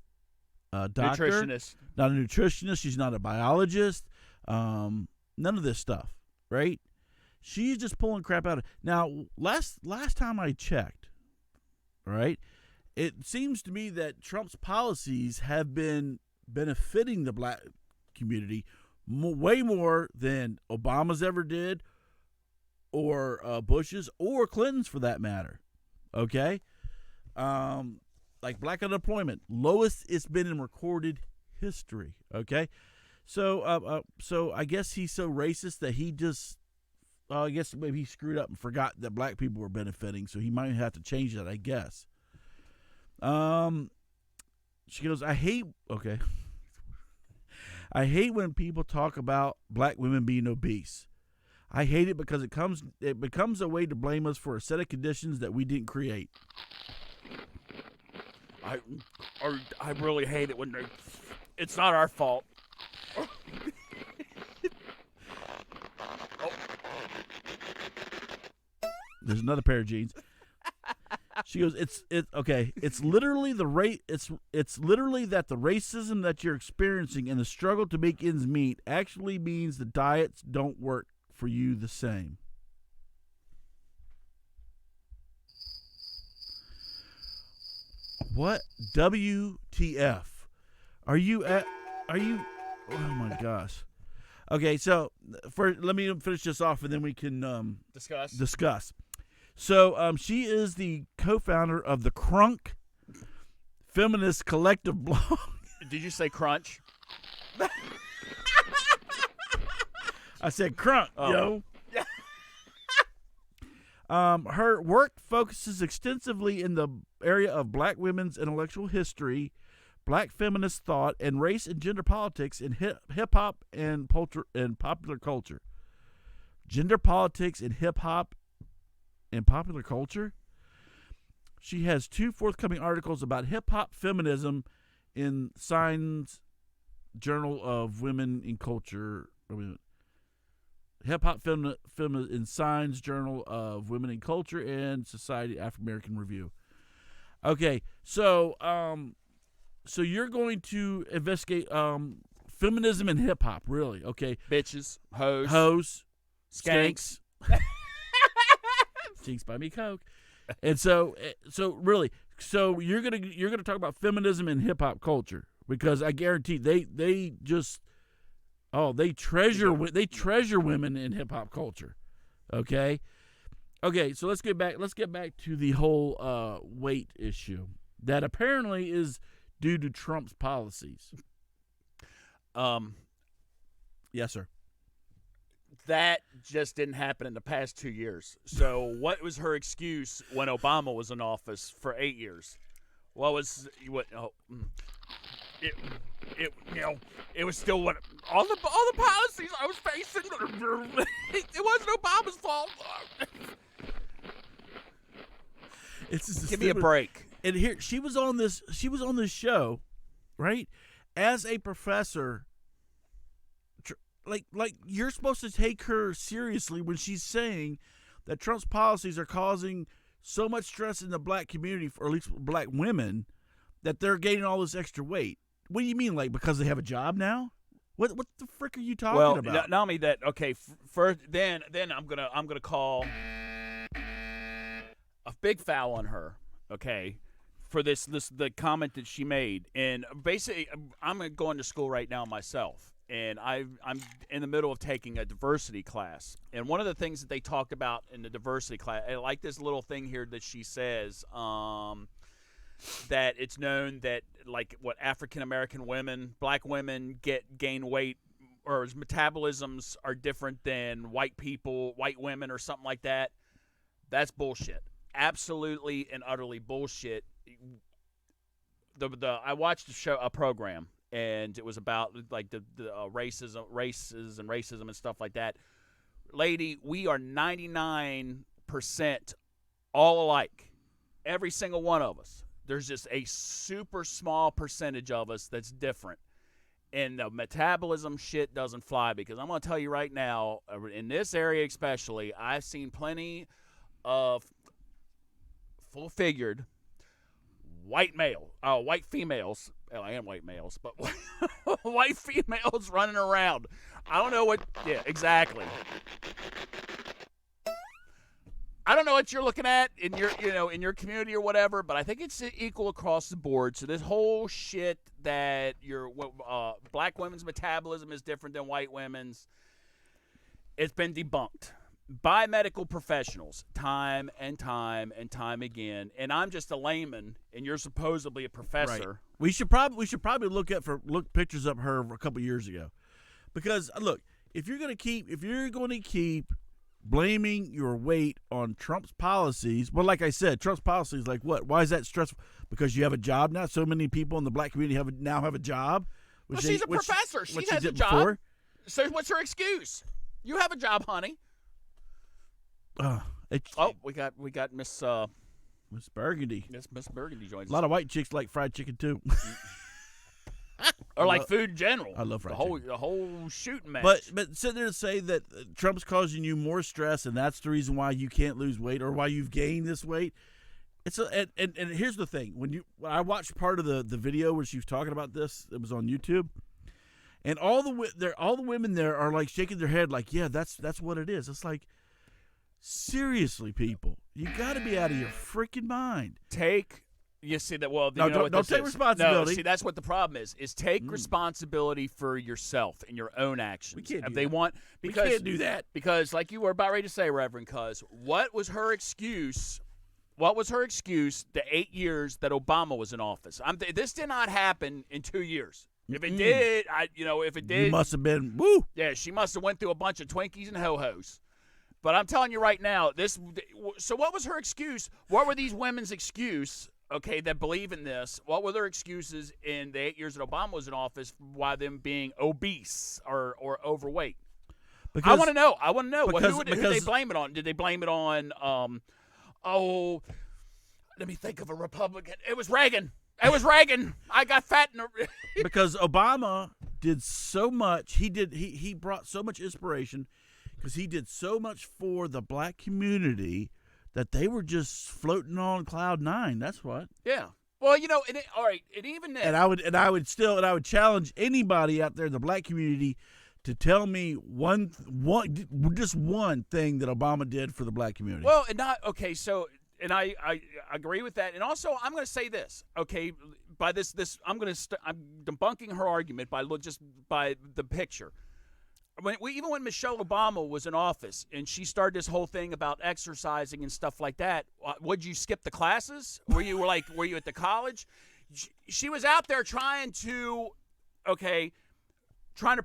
doctor, Nutritionist. not a nutritionist. She's not a biologist. None of this stuff, right? She's just pulling crap out of. Now, last time I checked, right, it seems to me that Trump's policies have been benefiting the Black community way more than Obama's ever did, or Bush's, or Clinton's for that matter. Okay, like Black unemployment, lowest it's been in recorded history. Okay, so I guess he's so racist that he just. I guess maybe he screwed up and forgot that Black people were benefiting, so he might have to change that, I guess. She goes, I hate when people talk about Black women being obese. I hate it because it becomes a way to blame us for a set of conditions that we didn't create. I really hate it when it's not our fault. There's another pair of jeans. She goes, it's okay. It's literally it's literally that the racism that you're experiencing and the struggle to make ends meet actually means the diets don't work for you the same. What WTF? Are you? Oh my gosh. Okay, so let me finish this off, and then we can discuss. So she is the co-founder of the Crunk Feminist Collective blog. Did you say crunch? I said crunk, yo. Her work focuses extensively in the area of Black women's intellectual history, Black feminist thought, and race and gender politics in hip-hop and popular culture. Gender politics in hip-hop and popular culture? She has 2 forthcoming articles about hip-hop feminism in Science Journal of Women in Culture. Hip-hop in Science Journal of Women in Culture and Society African American Review. Okay, so So you're going to investigate feminism and hip hop, really? Okay. Bitches, hoes, skanks. Jinx buy me Coke. And so really, so you're gonna talk about feminism and hip hop culture, because I guarantee they treasure women in hip hop culture. Okay. So let's get back to the whole weight issue that apparently is due to Trump's policies. Yes, sir. That just didn't happen in the past 2 years. So what was her excuse when Obama was in office for 8 years? It was still what all the policies I was facing. It wasn't Obama's fault. Give me a break. And here she was on this show, right? As a professor, like you're supposed to take her seriously when she's saying that Trump's policies are causing so much stress in the black community, or at least black women, that they're gaining all this extra weight. What do you mean, like because they have a job now? What the frick are you talking about? Well, not only that. Okay, first, then I'm gonna call a big foul on her. Okay, for the comment that she made, and basically I'm going to school right now myself, and I'm in the middle of taking a diversity class, and one of the things that they talked about in the diversity class, I like this little thing here that she says, that it's known that like what African American women, black women gain weight, or metabolisms are different than white women or something like that. That's bullshit. Absolutely and utterly bullshit. I watched a program, and it was about like the races and racism and stuff like that. Lady, we are 99% all alike. Every single one of us. There's just a super small percentage of us that's different. And the metabolism shit doesn't fly, because I'm going to tell you right now, in this area especially, I've seen plenty of full-figured white females. Well, I am white males, but white females running around. I don't know what. Yeah, exactly. I don't know what you're looking at in your community or whatever, but I think it's equal across the board. So this whole shit that black women's metabolism is different than white women's, it's been debunked by medical professionals time and time and time again. And I'm just a layman, and you're supposedly a professor. Right. We should probably look pictures of her a couple years ago, because look, if you're going to keep blaming your weight on Trump's policies, well, like I said, Trump's policies, like what? Why is that stressful? Because you have a job now. So many people in the black community now have a job. Well, she's a professor. She has a job. Before. So what's her excuse? You have a job, honey. We got Miss Burgundy. Yes, Miss Burgundy joins us. A lot of white chicks like fried chicken too. Or like food in general. I love fried chicken. The whole shooting match. But sit there and say that Trump's causing you more stress, and that's the reason why you can't lose weight or why you've gained this weight. And here's the thing: when I watched part of the video where she was talking about this, it was on YouTube, and all the women there are like shaking their head, like, yeah, that's what it is. It's like, seriously, people, you got to be out of your freaking mind. You see that? Well, no, don't take responsibility. No, see, that's what the problem is take responsibility for yourself and your own actions. We can't do that. We can't do that. Because, like you were about ready to say, Reverend Cuz, what was her excuse? What was her excuse the 8 years that Obama was in office? This did not happen in 2 years. If it did, if it did, you must have been woo. Yeah, she must have went through a bunch of Twinkies and ho-hos. But I'm telling you right now, so what was her excuse? What were these women's excuse? Okay, that believe in this. What were their excuses in the 8 years that Obama was in office why them being obese or overweight? I want to know. Who did they blame it on? Did they blame it on, let me think of a Republican. It was Reagan. I got fat. Because Obama did so much. He brought so much inspiration because he did so much for the black community that they were just floating on cloud nine. That's what. Yeah. Well, all right, and even then, And I would challenge anybody out there in the black community to tell me just one thing that Obama did for the black community. well, and not okay. So, and I agree with that. And also, I'm going to say this. Okay, by this I'm debunking her argument by the picture. Even when Michelle Obama was in office and she started this whole thing about exercising and stuff like that, would you skip the classes? Were you at the college? She was out there trying to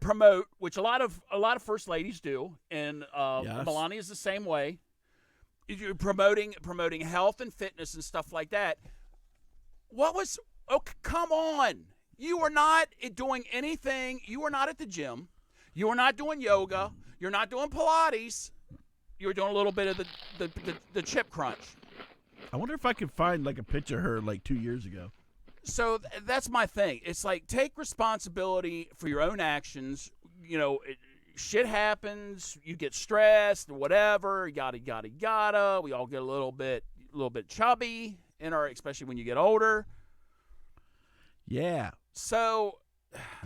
promote, which a lot of first ladies do, and Yes. Melania is the same way. You're promoting health and fitness and stuff like that. Come on. You are not doing anything. You are not at the gym. You are not doing yoga. You're not doing Pilates. You're doing a little bit of the chip crunch. I wonder if I could find like a picture of her like 2 years ago. So that's my thing. It's like, take responsibility for your own actions. Shit happens. You get stressed, whatever. Yada yada yada. We all get a little bit chubby especially when you get older. Yeah. So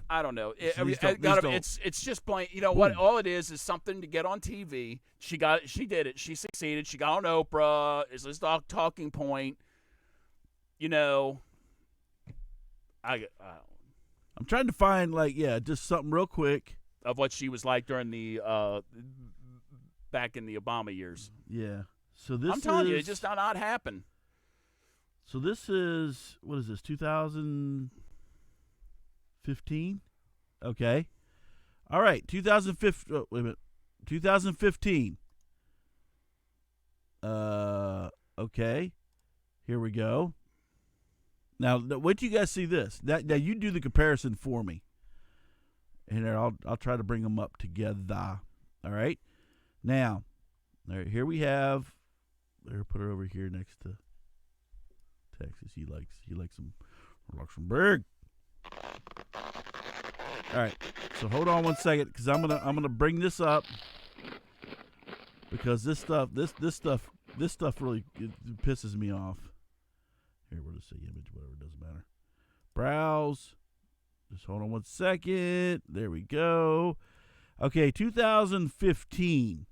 I don't know. It's just plain. You know Boom. what? All it is something to get on TV. She did it. She succeeded. She got on Oprah. It's this talking point. I'm trying to find just something real quick of what she was like during the back in the Obama years. Yeah. So this I'm telling you, it just not happen. So this is, what is this, 2015? Okay. All right, 2015. Oh, wait a minute. 2015. Okay. Here we go. Now, wait till you guys see this. Now you do the comparison for me. And I'll try to bring them up together. All right. Now, here we have. There, put her over here next to Texas. He likes some big. All right. So hold on one second, because I'm gonna bring this up, because this stuff really it pisses me off. Here, we'll just say image, whatever, it doesn't matter. Browse. Just hold on one second. There we go. Okay, 2015.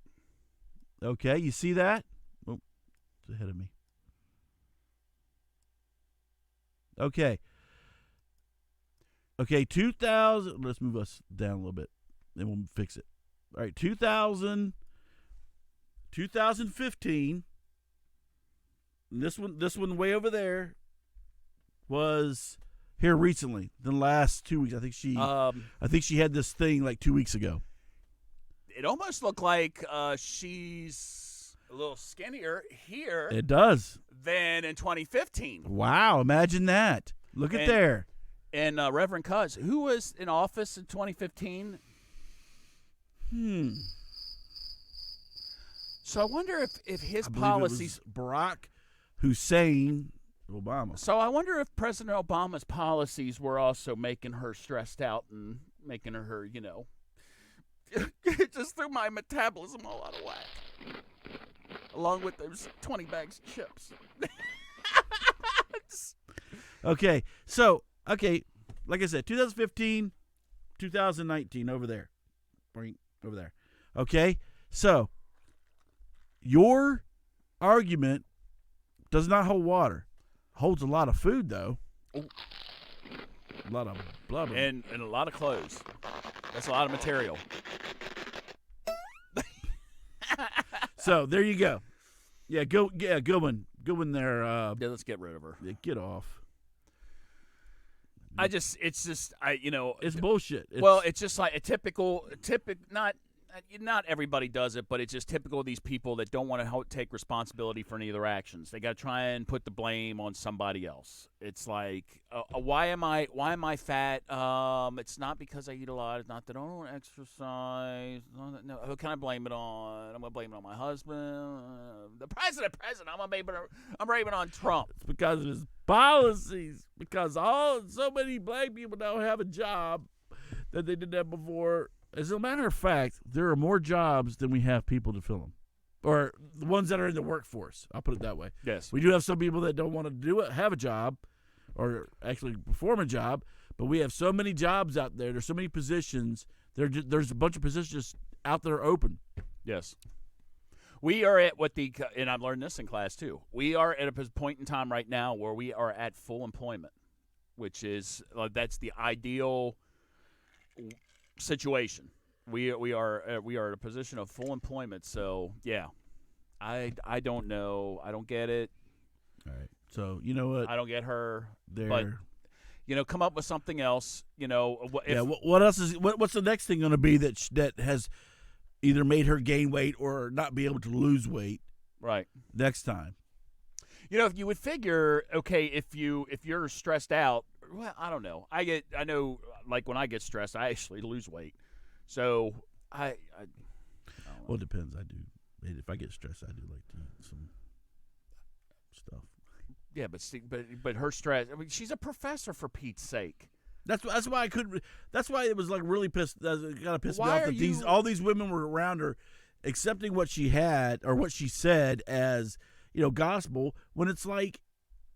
Okay, you see that? Oh, it's ahead of me. Okay. Okay, 2000. Let's move us down a little bit, then we'll fix it. All right, 2015. This one way over there was here recently, the last 2 weeks. I think she had this thing like 2 weeks ago. It almost looked like she's a little skinnier here. It does. Than in 2015. Wow, imagine that. Look at there. And Reverend Cuz, who was in office in 2015? So I wonder if his policies, Barack Hussein Obama. So I wonder if President Obama's policies were also making her stressed out and making her, just threw my metabolism all out of whack, along with those 20 bags of chips. Okay, so like I said, 2015, 2019, over there, over there. Okay, so your argument does not hold water. Holds a lot of food, though. Ooh. A lot of blubber. And a lot of clothes. That's a lot of material. So, there you go. Yeah, good one. Good one there. Yeah, let's get rid of her. Yeah, get off. It's bullshit. It's just like a typical, not everybody does it, but it's just typical of these people that don't want to take responsibility for any of their actions. They got to try and put the blame on somebody else. It's like, why am I fat? It's not because I eat a lot. It's not that I don't exercise. No, who can I blame it on? I'm gonna blame it on my husband, the president. I'm blaming it on Trump. It's because of his policies. Because so many black people don't have a job that they didn't have before. As a matter of fact, there are more jobs than we have people to fill them, or the ones that are in the workforce. I'll put it that way. Yes, we do have some people that don't want to have a job, or actually perform a job. But we have so many jobs out there. There's so many positions. There's a bunch of positions just out there open. Yes. We are at and I've learned this in class too. We are at a point in time right now where we are at full employment, which is that's the ideal situation. We are at a position of full employment. So yeah, I don't know. I don't get it. All right. So you know what? I don't get her. There. But come up with something else. What else is? What's the next thing going to be that has either made her gain weight or not be able to lose weight? Right. Next time. If you would figure, okay, if you're stressed out, well, I don't know. I know, like when I get stressed, I actually lose weight. So I don't know. Well, it depends. I do. If I get stressed, I do like to eat some stuff. Yeah, but her stress. I mean, she's a professor, for Pete's sake. That's why I couldn't. That's why it was like really pissed. It kind of pissed me Why off are that all these women were around her, accepting what she had or what she said as gospel. When it's like,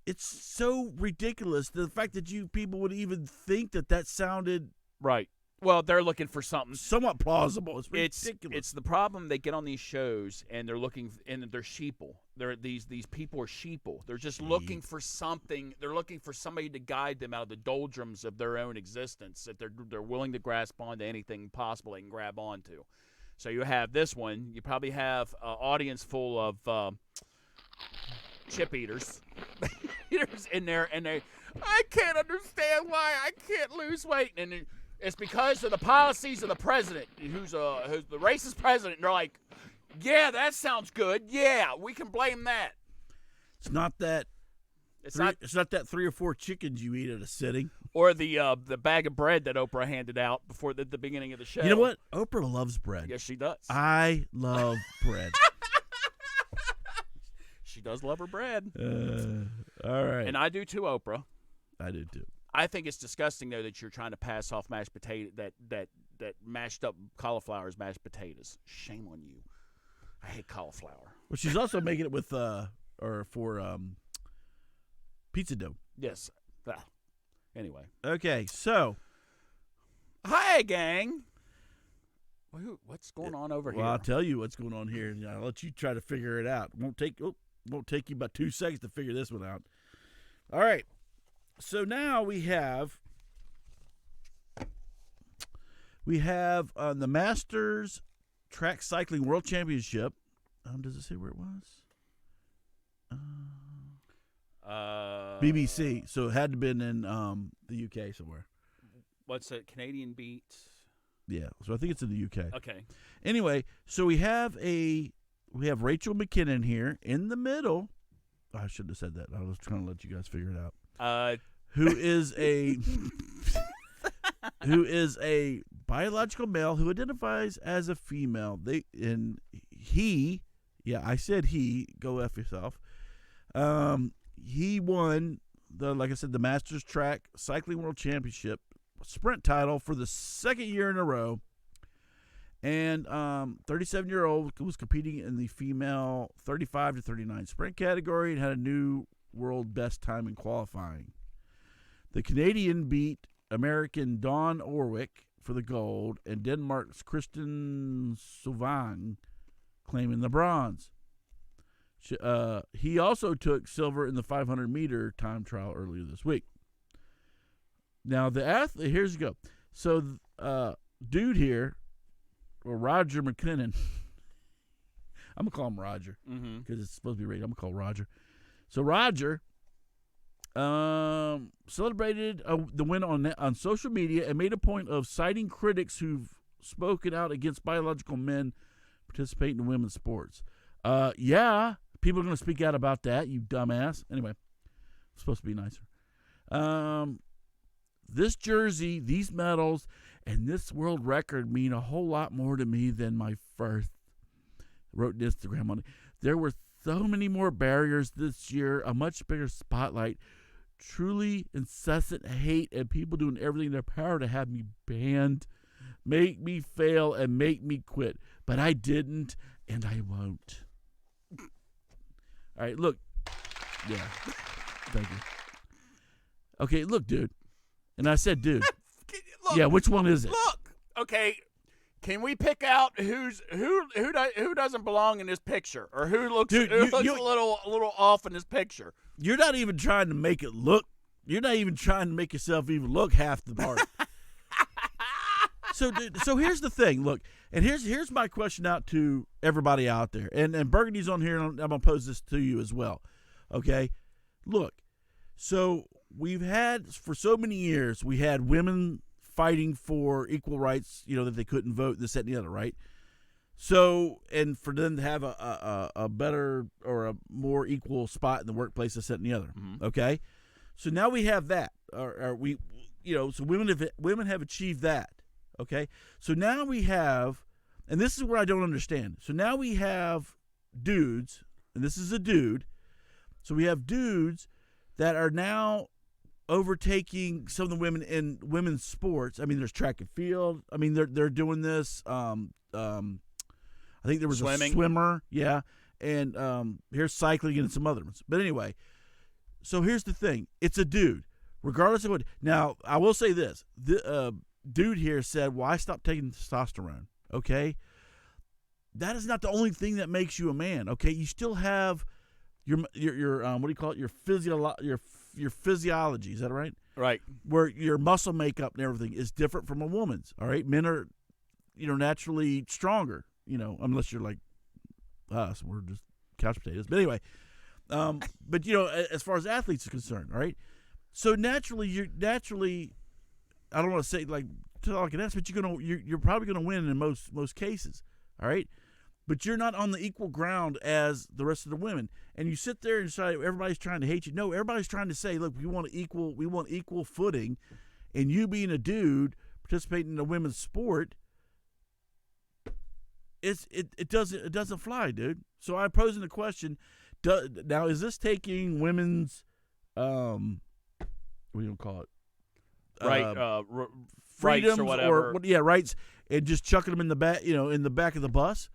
it's so ridiculous. The fact that you people would even think that sounded right. Well, they're looking for something somewhat plausible. It's ridiculous. It's the problem. They get on these shows and they're looking, and they're sheeple. These people are sheeple. They're just looking for something. They're looking for somebody to guide them out of the doldrums of their own existence. That they're willing to grasp onto anything possible they can grab onto. So you have this one. You probably have an audience full of chip eaters in there, and I can't understand why I can't lose weight, and it's because of the policies of the president, who's the racist president. And they're like, yeah, that sounds good. Yeah, we can blame that. It's not that. It's not that 3 or 4 chickens you eat at a sitting, or the bag of bread that Oprah handed out before the beginning of the show. You know what? Oprah loves bread. Yes, she does. I love bread. She does love her bread. All right, and I do too, Oprah. I do too. I think it's disgusting though that you're trying to pass off mashed potato that mashed up cauliflower as mashed potatoes. Shame on you. I hate cauliflower. Well, she's also making it with pizza dough. Yes. Anyway. Okay, so. Hi, gang. What's going on over here? Well, I'll tell you what's going on here. I'll let you try to figure it out. Won't take you about 2 seconds to figure this one out. All right. So now we have the Masters Track Cycling World Championship. Does it say where it was? BBC. So it had to have been in the UK somewhere. What's it? Canadian beat? Yeah. So I think it's in the UK. Okay. Anyway, so we have Rachel McKinnon here in the middle. I shouldn't have said that. I was trying to let you guys figure it out. Who is a biological male who identifies as a female. I said he. Go F yourself. He won the Masters Track Cycling World Championship sprint title for the second year in a row. And 37-year-old was competing in the female 35 to 39 sprint category and had a new world best time in qualifying. The Canadian beat American Dawn Orwick for the gold, and Denmark's Kristen Sovang claiming the bronze. He also took silver in the 500-meter time trial earlier this week. Now, the athlete, here's you go. So, dude here, or Roger McKinnon, I'm going to call him Roger because it's supposed to be Ray. I'm going to call Roger. So, Roger celebrated the win on social media and made a point of citing critics who've spoken out against biological men participating in women's sports. Yeah, people are going to speak out about that, you dumbass. Anyway, it's supposed to be nicer. This jersey, these medals, and this world record mean a whole lot more to me than my first. Wrote an Instagram on it. There were so many more barriers this year, a much bigger spotlight, truly incessant hate, and people doing everything in their power to have me banned, make me fail, and make me quit. But I didn't, and I won't. All right, look. Yeah. Thank you. Okay, look, dude. And I said, dude. Look, yeah, which one is it? Look, okay. Can we pick out who doesn't belong in this picture, or who looks a little off in this picture? You're not even trying to make it look. You're not even trying to make yourself even look half the part. So here's the thing. Look, and here's my question out to everybody out there. And Burgundy's on here, and I'm going to pose this to you as well. Okay? Look, so we've had, for so many years, we had women fighting for equal rights, that they couldn't vote, this, that, and the other, right? So, and for them to have a better or a more equal spot in the workplace, this, that, and the other, okay? So now we have that. So women have achieved that. Okay, so now we have, and this is where I don't understand. So now we have dudes, and this is a dude. So we have dudes that are now overtaking some of the women in women's sports. I mean, there's track and field. I mean, they're doing this. I think there was Swimming. A swimmer, yeah, and here's cycling and some other ones. But anyway, so here's the thing: it's a dude, regardless of what. Now, I will say this: dude here said, well, I stopped taking testosterone. Okay, that is not the only thing that makes you a man. Okay, you still have your what do you call it, your physiology, is that right? Right. Where your muscle makeup and everything is different from a woman's. All right, men are naturally stronger, unless you're like us, we're just couch potatoes. But anyway, but as far as athletes are concerned, all right, so naturally I don't want to say like talk an ass, but you're probably gonna win in most cases, all right. But you're not on the equal ground as the rest of the women, and you sit there and decide everybody's trying to hate you. No, everybody's trying to say, look, we want equal footing, and you being a dude participating in a women's sport, it doesn't fly, dude. So I'm posing the question: now is this taking women's what do you call it? Right, freedoms rights or whatever. Rights, and just chucking them in the back, in the back of the bus,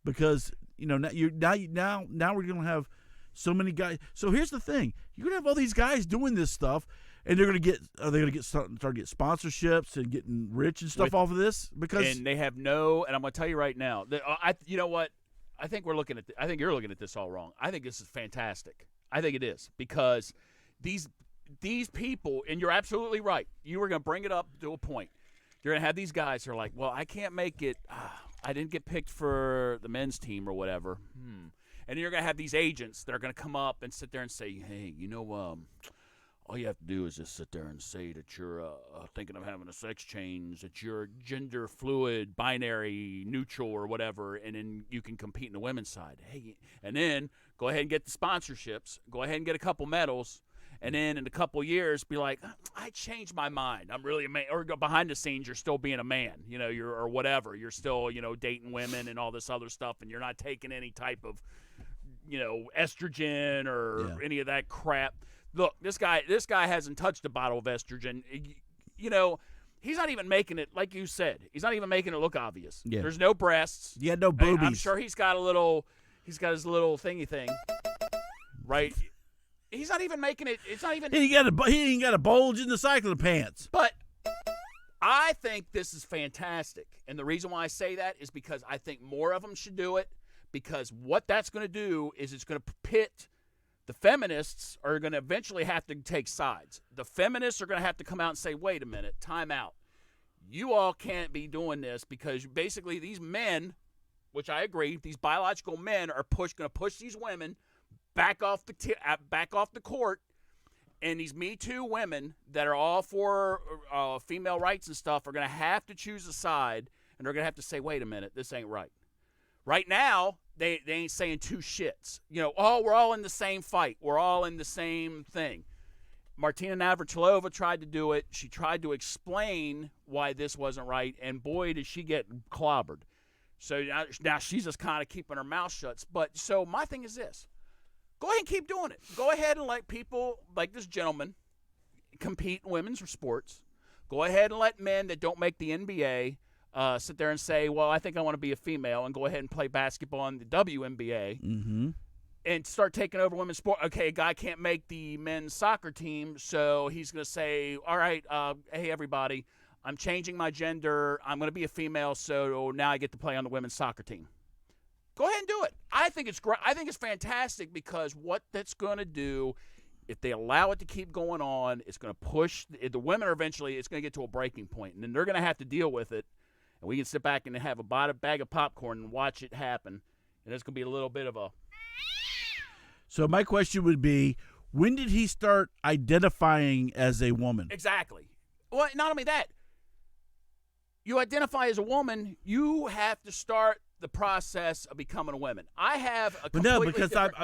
because now we're gonna have so many guys. So here's the thing: you're gonna have all these guys doing this stuff, and are they gonna get start to get sponsorships and getting rich and stuff off of this? Because and they have no. And I'm gonna tell you right now that you know what? I think you're looking at this all wrong. I think this is fantastic. I think it is, because these people, and you're absolutely right. You were going to bring it up to a point. You're going to have these guys who are like, well, I can't make it. I didn't get picked for the men's team or whatever. And then you're going to have these agents that are going to come up and sit there and say, hey, all you have to do is just sit there and say that you're thinking of having a sex change, that you're gender fluid, binary, neutral, or whatever, and then you can compete in the women's side. Hey, and then go ahead and get the sponsorships. Go ahead and get a couple medals. And then in a couple years, be like, I changed my mind. I'm really a man. Or go behind the scenes, you're still being a man, or whatever. You're still, dating women and all this other stuff, and you're not taking any type of, estrogen or any of that crap. Look, this guy hasn't touched a bottle of estrogen. He's not even making it, like you said, he's not even making it look obvious. Yeah. There's no breasts. Yeah, no boobies. I'm sure he's got his little thingy thing, right? He's not even making it. It's not even. He ain't got a bulge in the cycling pants. But I think this is fantastic, and the reason why I say that is because I think more of them should do it. Because what that's going to do is it's going to pit. The feminists are going to eventually have to take sides. The feminists are going to have to come out and say, "Wait a minute, time out. You all can't be doing this because basically these men, which I agree, these biological men are going to push these women." Back off the court, and these Me Too women that are all for female rights and stuff are going to have to choose a side, and they're going to have to say, wait a minute, this ain't right. Right now, they ain't saying two shits. We're all in the same fight. We're all in the same thing. Martina Navratilova tried to do it. She tried to explain why this wasn't right, and boy, did she get clobbered. So now she's just kind of keeping her mouth shut. But so my thing is this. Go ahead and keep doing it. Go ahead and let people like this gentleman compete in women's sports. Go ahead and let men that don't make the NBA sit there and say, well, I think I want to be a female, and go ahead and play basketball in the WNBA. Mm-hmm. and start taking over women's sport. Okay, a guy can't make the men's soccer team, so he's going to say, all right, hey, everybody, I'm changing my gender. I'm going to be a female, so now I get to play on the women's soccer team. Go ahead and do it. I think it's great. I think it's fantastic because what that's going to do, if they allow it to keep going on, it's going to push the women. Eventually, it's going to get to a breaking point, and then they're going to have to deal with it. And we can sit back and have a bag of popcorn and watch it happen. And it's going to be a little bit of a. So my question would be, when did he start identifying as a woman? Exactly. Well, not only that, you identify as a woman, you have to start the process of becoming a woman. I have a completely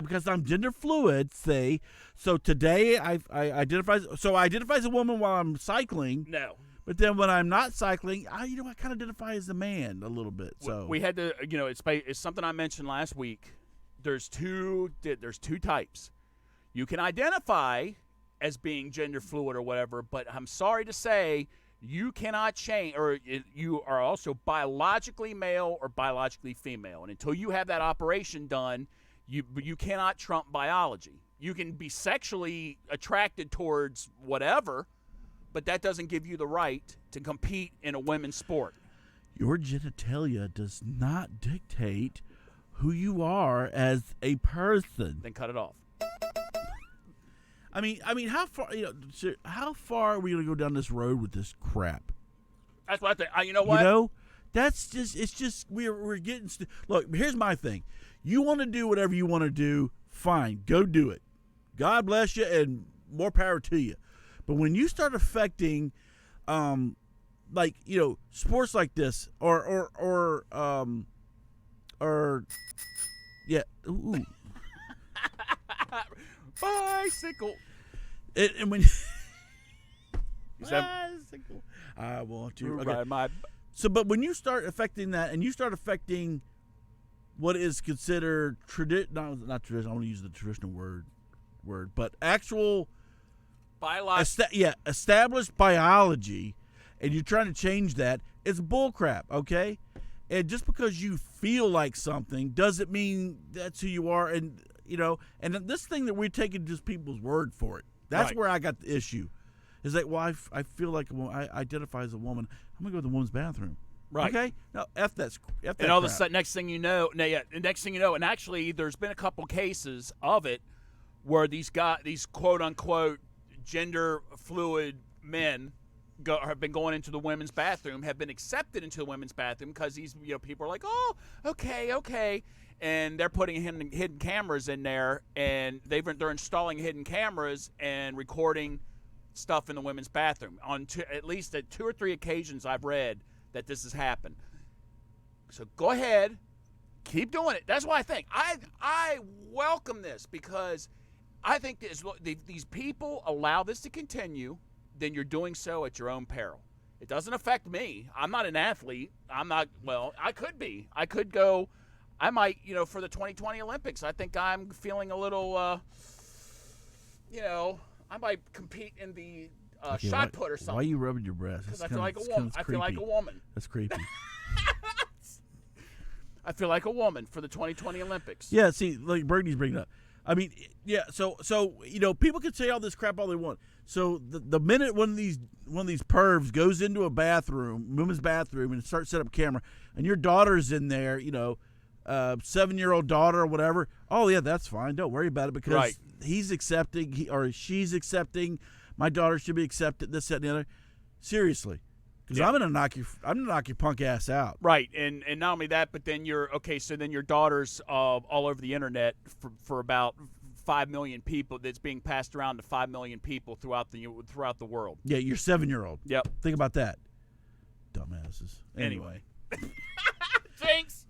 because I'm gender fluid. Say so today I identify as a woman while I'm cycling. No. But then when I'm not cycling, I kind of identify as a man a little bit. So we had to, it's something I mentioned last week. There's two types. You can identify as being gender fluid or whatever, but I'm sorry to say you cannot change, or you are also biologically male or biologically female. And until you have that operation done, you cannot trump biology. You can be sexually attracted towards whatever, but that doesn't give you the right to compete in a women's sport. Your genitalia does not dictate who you are as a person. Then cut it off. I mean, how far are we going to go down this road with this crap? That's what I think. You know what? It's just we're getting. Look, here's my thing. You want to do whatever you want to do, fine, go do it. God bless you, and more power to you. But when you start affecting, sports like this, or yeah, ooh. Bicycle. And when bicycle, I want to ride my. So, but when you start affecting that, and you start affecting what is considered not traditional. I want to use the traditional word, but actual established biology, and you're trying to change that, it's bullcrap, okay? And just because you feel like something doesn't mean that's who you are. And and this thing that we're taking just people's word for it. That's right. Where I got the issue. Is like, well, I feel like I identify as a woman. I'm gonna go to the woman's bathroom. Right. Okay. No, F that. And all of a sudden, next thing you know, and actually, there's been a couple cases of it where these quote unquote gender fluid men have been going into the women's bathroom, have been accepted into the women's bathroom because these people are like, oh, okay, and they're putting hidden cameras in there, and they're installing hidden cameras and recording stuff in the women's bathroom on at least at 2 or 3 occasions I've read that this has happened. So go ahead, keep doing it. That's why I think I welcome this, because I think these people allow this to continue, then you're doing so at your own peril. It doesn't affect me. I'm not an athlete. I could be. I could go. I might, for the 2020 Olympics, I think I'm feeling a little, I might compete in the shot put or something. Why are you rubbing your breast? Because I feel like a woman. I feel like a woman. That's creepy. I feel like a woman for the 2020 Olympics. Yeah, see, like Bernie's bringing up. I mean, yeah. So people can say all this crap all they want. So the minute one of these pervs goes into a bathroom, women's bathroom, and starts setting up a camera, and your daughter's in there, 7-year-old daughter or whatever. Oh yeah, that's fine. Don't worry about it, because he's accepting, or she's accepting. My daughter should be accepted. This, that, and the other. Seriously. Because I'm gonna knock your punk ass out. Right, and not only that, but then so then your daughter's all over the internet for about 5 million people. That's being passed around to 5 million people throughout the world. Yeah, your 7-year-old. Yep. Think about that, dumbasses. Anyway. Thanks.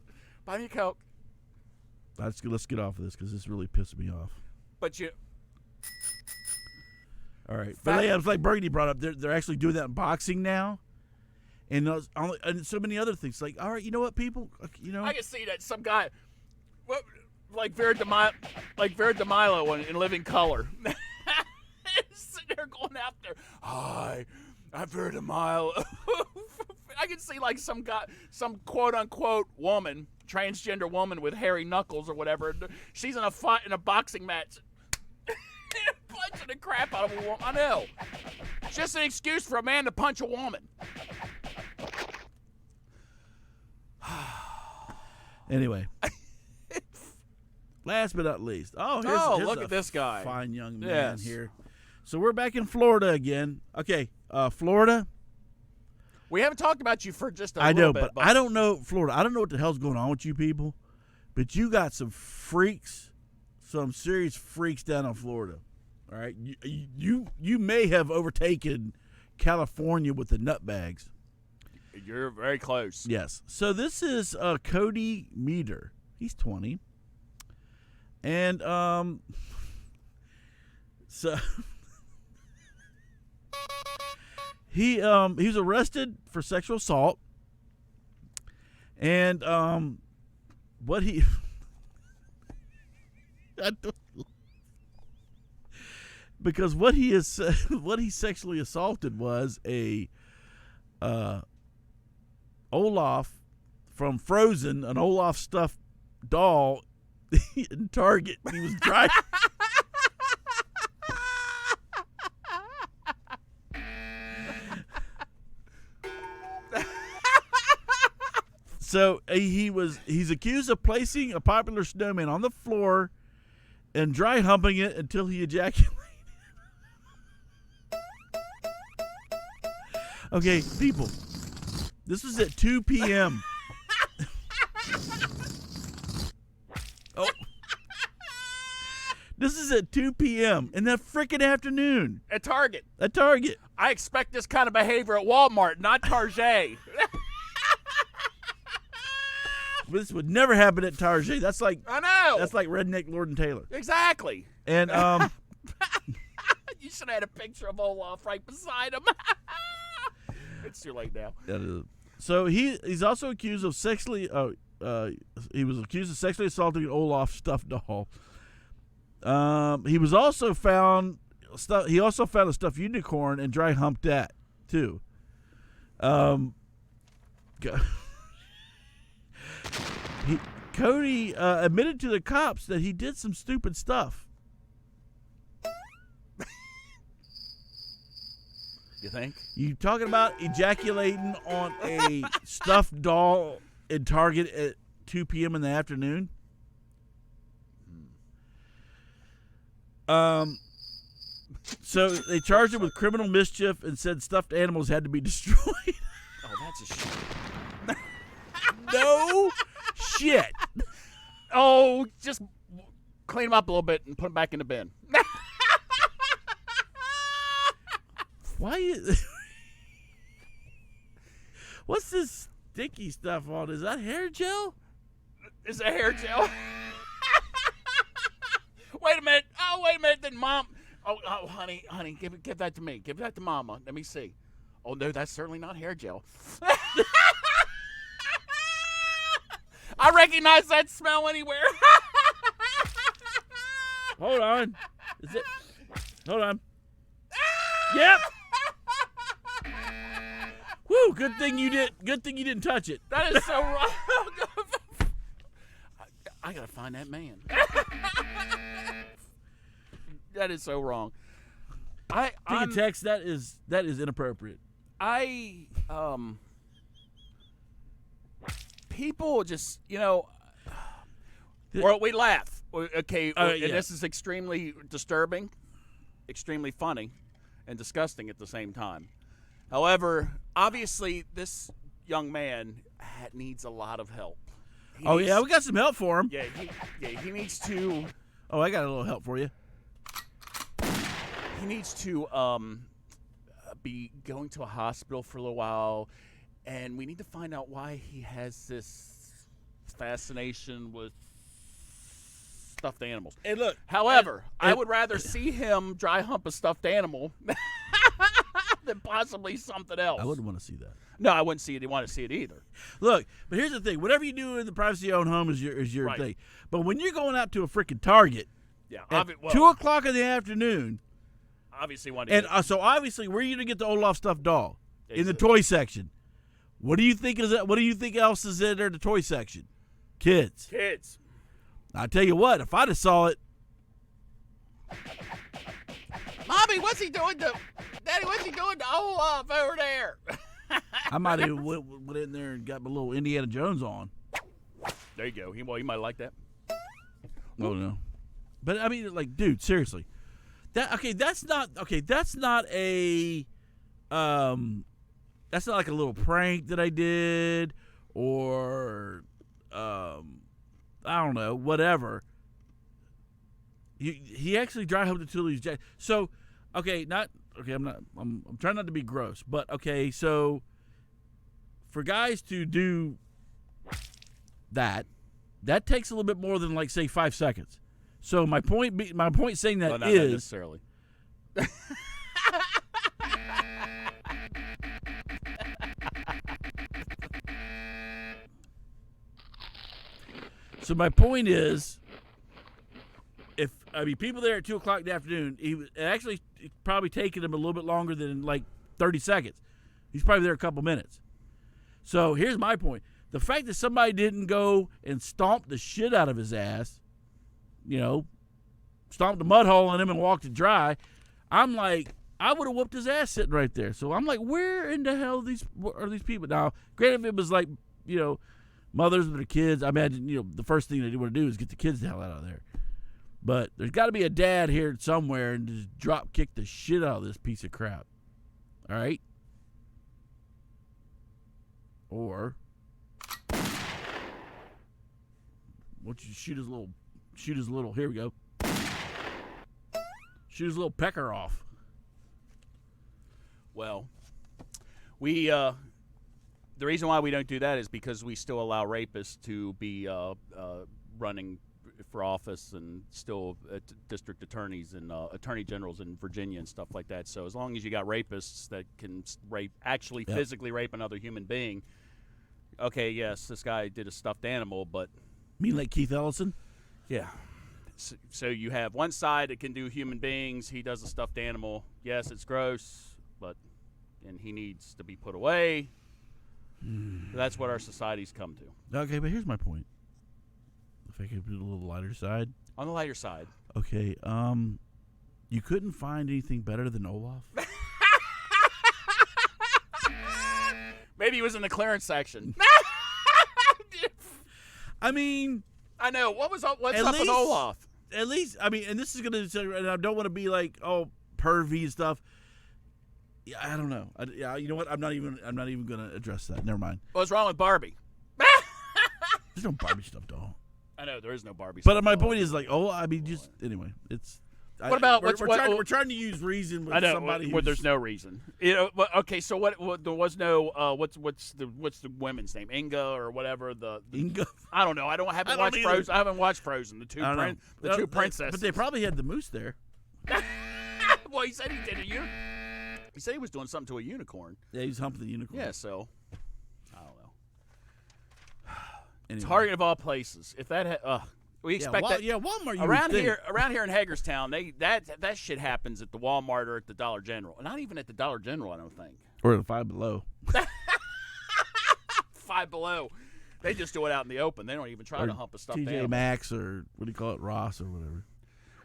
Buy me a Coke. Let's get off of this, because this really pissed me off. But you. All right, but it's like Bernie brought up. They're actually doing that in boxing now. And so many other things. Like, all right, you know what, people? I can see that some guy, like Vera DeMilo in Living Color, sitting there going out there. Hi, I'm Vera DeMilo. I can see like some guy, some quote unquote woman, transgender woman with hairy knuckles or whatever. She's in a fight in a boxing match. Punching the crap out of a woman. I know. It's just an excuse for a man to punch a woman. Anyway. Last but not least. Here's look at this guy. Fine young man here. So we're back in Florida again. Okay, Florida. We haven't talked about you for just a little bit. But I don't know Florida. I don't know what the hell's going on with you people, but you got some freaks, some serious freaks down in Florida. All right, you may have overtaken California with the nutbags. You're very close. Yes. So this is Cody Meter. He's 20. And so he was arrested for sexual assault. And what he because what he sexually assaulted was a Olaf from Frozen, an Olaf stuffed doll in Target. He was driving. So he's accused of placing a popular snowman on the floor and dry humping it until he ejaculated. Okay, people. This was at 2 p.m. Oh. This is at 2 p.m. in that frickin' afternoon. At Target. At Target. I expect this kind of behavior at Walmart, not Target. This would never happen at Target. That's like I know. That's like redneck Lord and Taylor. Exactly. And you should have had a picture of Olaf right beside him. It's too late now. So he's also accused of sexually. He was accused of sexually assaulting an Olaf stuffed doll. He was also found stuff. He also found a stuffed unicorn and dry humped that too. Cody admitted to the cops that he did some stupid stuff. You think? You talking about ejaculating on a stuffed doll in Target at 2 p.m. in the afternoon? So they charged him with criminal mischief and said stuffed animals had to be destroyed. Oh, that's a shit. No shit. Oh, just clean them up a little bit and put them back in the bin. Why is... What's this sticky stuff on? Is that hair gel? Is that hair gel? Wait a minute. Oh, wait a minute. Then Mom... Oh, honey, give that to me. Give that to Mama. Let me see. Oh, no, that's certainly not hair gel. I recognize that smell anywhere. Hold on. Is it? Hold on. Yep. Woo! Good thing you didn't touch it. That is so wrong. I gotta find that man. That is so wrong. Take a text. That is inappropriate. People just, or we laugh. Okay, and this is extremely disturbing, extremely funny, and disgusting at the same time. However, obviously, this young man needs a lot of help. We got some help for him. Yeah, he needs to. Oh, I got a little help for you. He needs to be going to a hospital for a little while, and we need to find out why he has this fascination with stuffed animals. Hey, look. However, I would rather see him dry hump a stuffed animal than possibly something else. I wouldn't want to see that. No, I wouldn't want to see it either. Look, but here's the thing. Whatever you do in the privacy of your own home is your right. thing. But when you're going out to a freaking Target at 2 o'clock in the afternoon, obviously so obviously where are you going to get the Olaf stuffed doll? In the toy section. What do you think else is in there, the toy section? Kids. Kids. I tell you what, if I'd have saw it, Mommy, what's he doing to Daddy? What's he doing to Olaf over there? I might have went in there and got my little Indiana Jones on. There you go. He might like that. Oh no, but I mean, like, dude, seriously, that's not a that's not like a little prank that I did, or I don't know, whatever. He actually dry humped until he's jacked. So, I'm trying not to be gross, but okay, so for guys to do that takes a little bit more than, like, say, 5 seconds. So my point saying that not is necessarily. So my point is, people there at 2:00 in the afternoon, it probably taken him a little bit longer than, like, 30 seconds. He's probably there a couple minutes. So here's my point. The fact that somebody didn't go and stomp the shit out of his ass, stomped a mud hole in him and walked it dry, I'm like, I would have whooped his ass sitting right there. So I'm like, where in the hell are these people? Now, granted, if it was like, mothers with their kids, I imagine, the first thing they want to do is get the kids the hell out of there. But there's got to be a dad here somewhere and just drop kick the shit out of this piece of crap. All right? Or once you shoot his little, here we go. Shoot his little pecker off. Well, the reason why we don't do that is because we still allow rapists to be running for office and still district attorneys and attorney generals in Virginia and stuff like that. So as long as you got rapists that can physically rape another human being, okay, yes, this guy did a stuffed animal, but... Mean like Keith Ellison? Yeah. So you have one side that can do human beings. He does a stuffed animal. Yes, it's gross, and he needs to be put away. That's what our society's come to. Okay, but here's my point. If I could put a little lighter side. On the lighter side. Okay, you couldn't find anything better than Olaf? Maybe he was in the clearance section. I mean, I know. What's up with Olaf? At least, and this is going to, and I don't want to be like, pervy and stuff. Yeah, I don't know. You know what? I'm not even going to address that. Never mind. What's wrong with Barbie? There's no Barbie stuff, doll. I know there is no Barbie. But my point is, like, anyway, it's. What about we're trying to use reason with somebody. There's no reason. Okay, so what? There was no. What's the women's name? Inga or whatever. Inga. I don't know. I haven't watched Frozen. I haven't watched Frozen. The two princesses. But they probably had the moose there. Well, he said he did He said he was doing something to a unicorn. Yeah, he was humping the unicorn. Yeah, so I don't know. Anyway. Target of all places. If that we expect that. Yeah, Walmart. Around here in Hagerstown, that shit happens at the Walmart or at the Dollar General. Not even at the Dollar General, I don't think. Or the Five Below. Five Below. They just do it out in the open. They don't even try to hump a stuffed animal. TJ Maxx or what do you call it, Ross or whatever.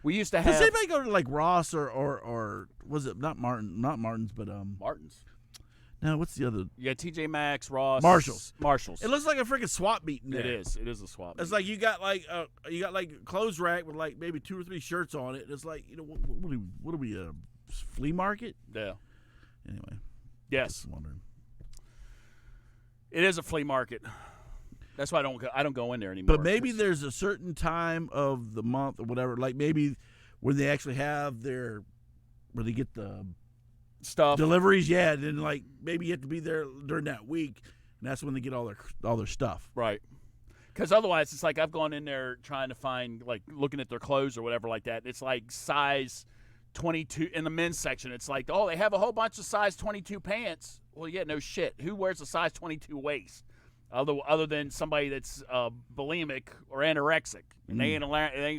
We used to have. Does anybody go to like Ross or was it not Martin's, but Martin's? No, what's the other? Yeah, TJ Maxx, Ross, Marshalls. It looks like a freaking swap meet in there. It is a swap meet. It's like you got like a clothes rack with like maybe 2 or 3 shirts on it. And it's like, what are we, a flea market? Yeah. Anyway. Yes. Just wondering. It is a flea market. That's why I don't go in there anymore. But maybe there's a certain time of the month or whatever, like maybe when they actually have where they get the stuff deliveries, yeah, and then like maybe you have to be there during that week, and that's when they get all their stuff. Right. Because otherwise, it's like I've gone in there trying to find, like, looking at their clothes or whatever like that. It's like size 22 in the men's section. It's like, oh, they have a whole bunch of size 22 pants. Well, yeah, no shit. Who wears a size 22 waist? Other than somebody that's bulimic or anorexic, and they ain't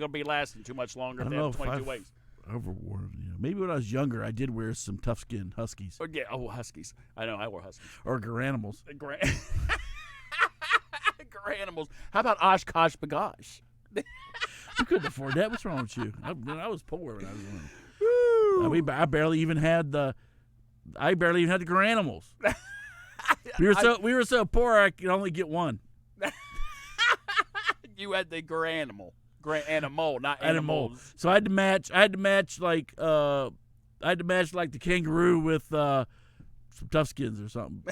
gonna be lasting too much longer if they have 22 waist. Overworn, maybe when I was younger, I did wear some tough skin Huskies. Huskies. I know, I wore Huskies or Garanimals. for animals. How about Oshkosh Bagosh? You couldn't afford that. What's wrong with you? I was poor when I was young. I barely even had the garanimals. We were so poor I could only get one. You had the animal, not animals. So I had to match like the kangaroo with some Toughskins or something.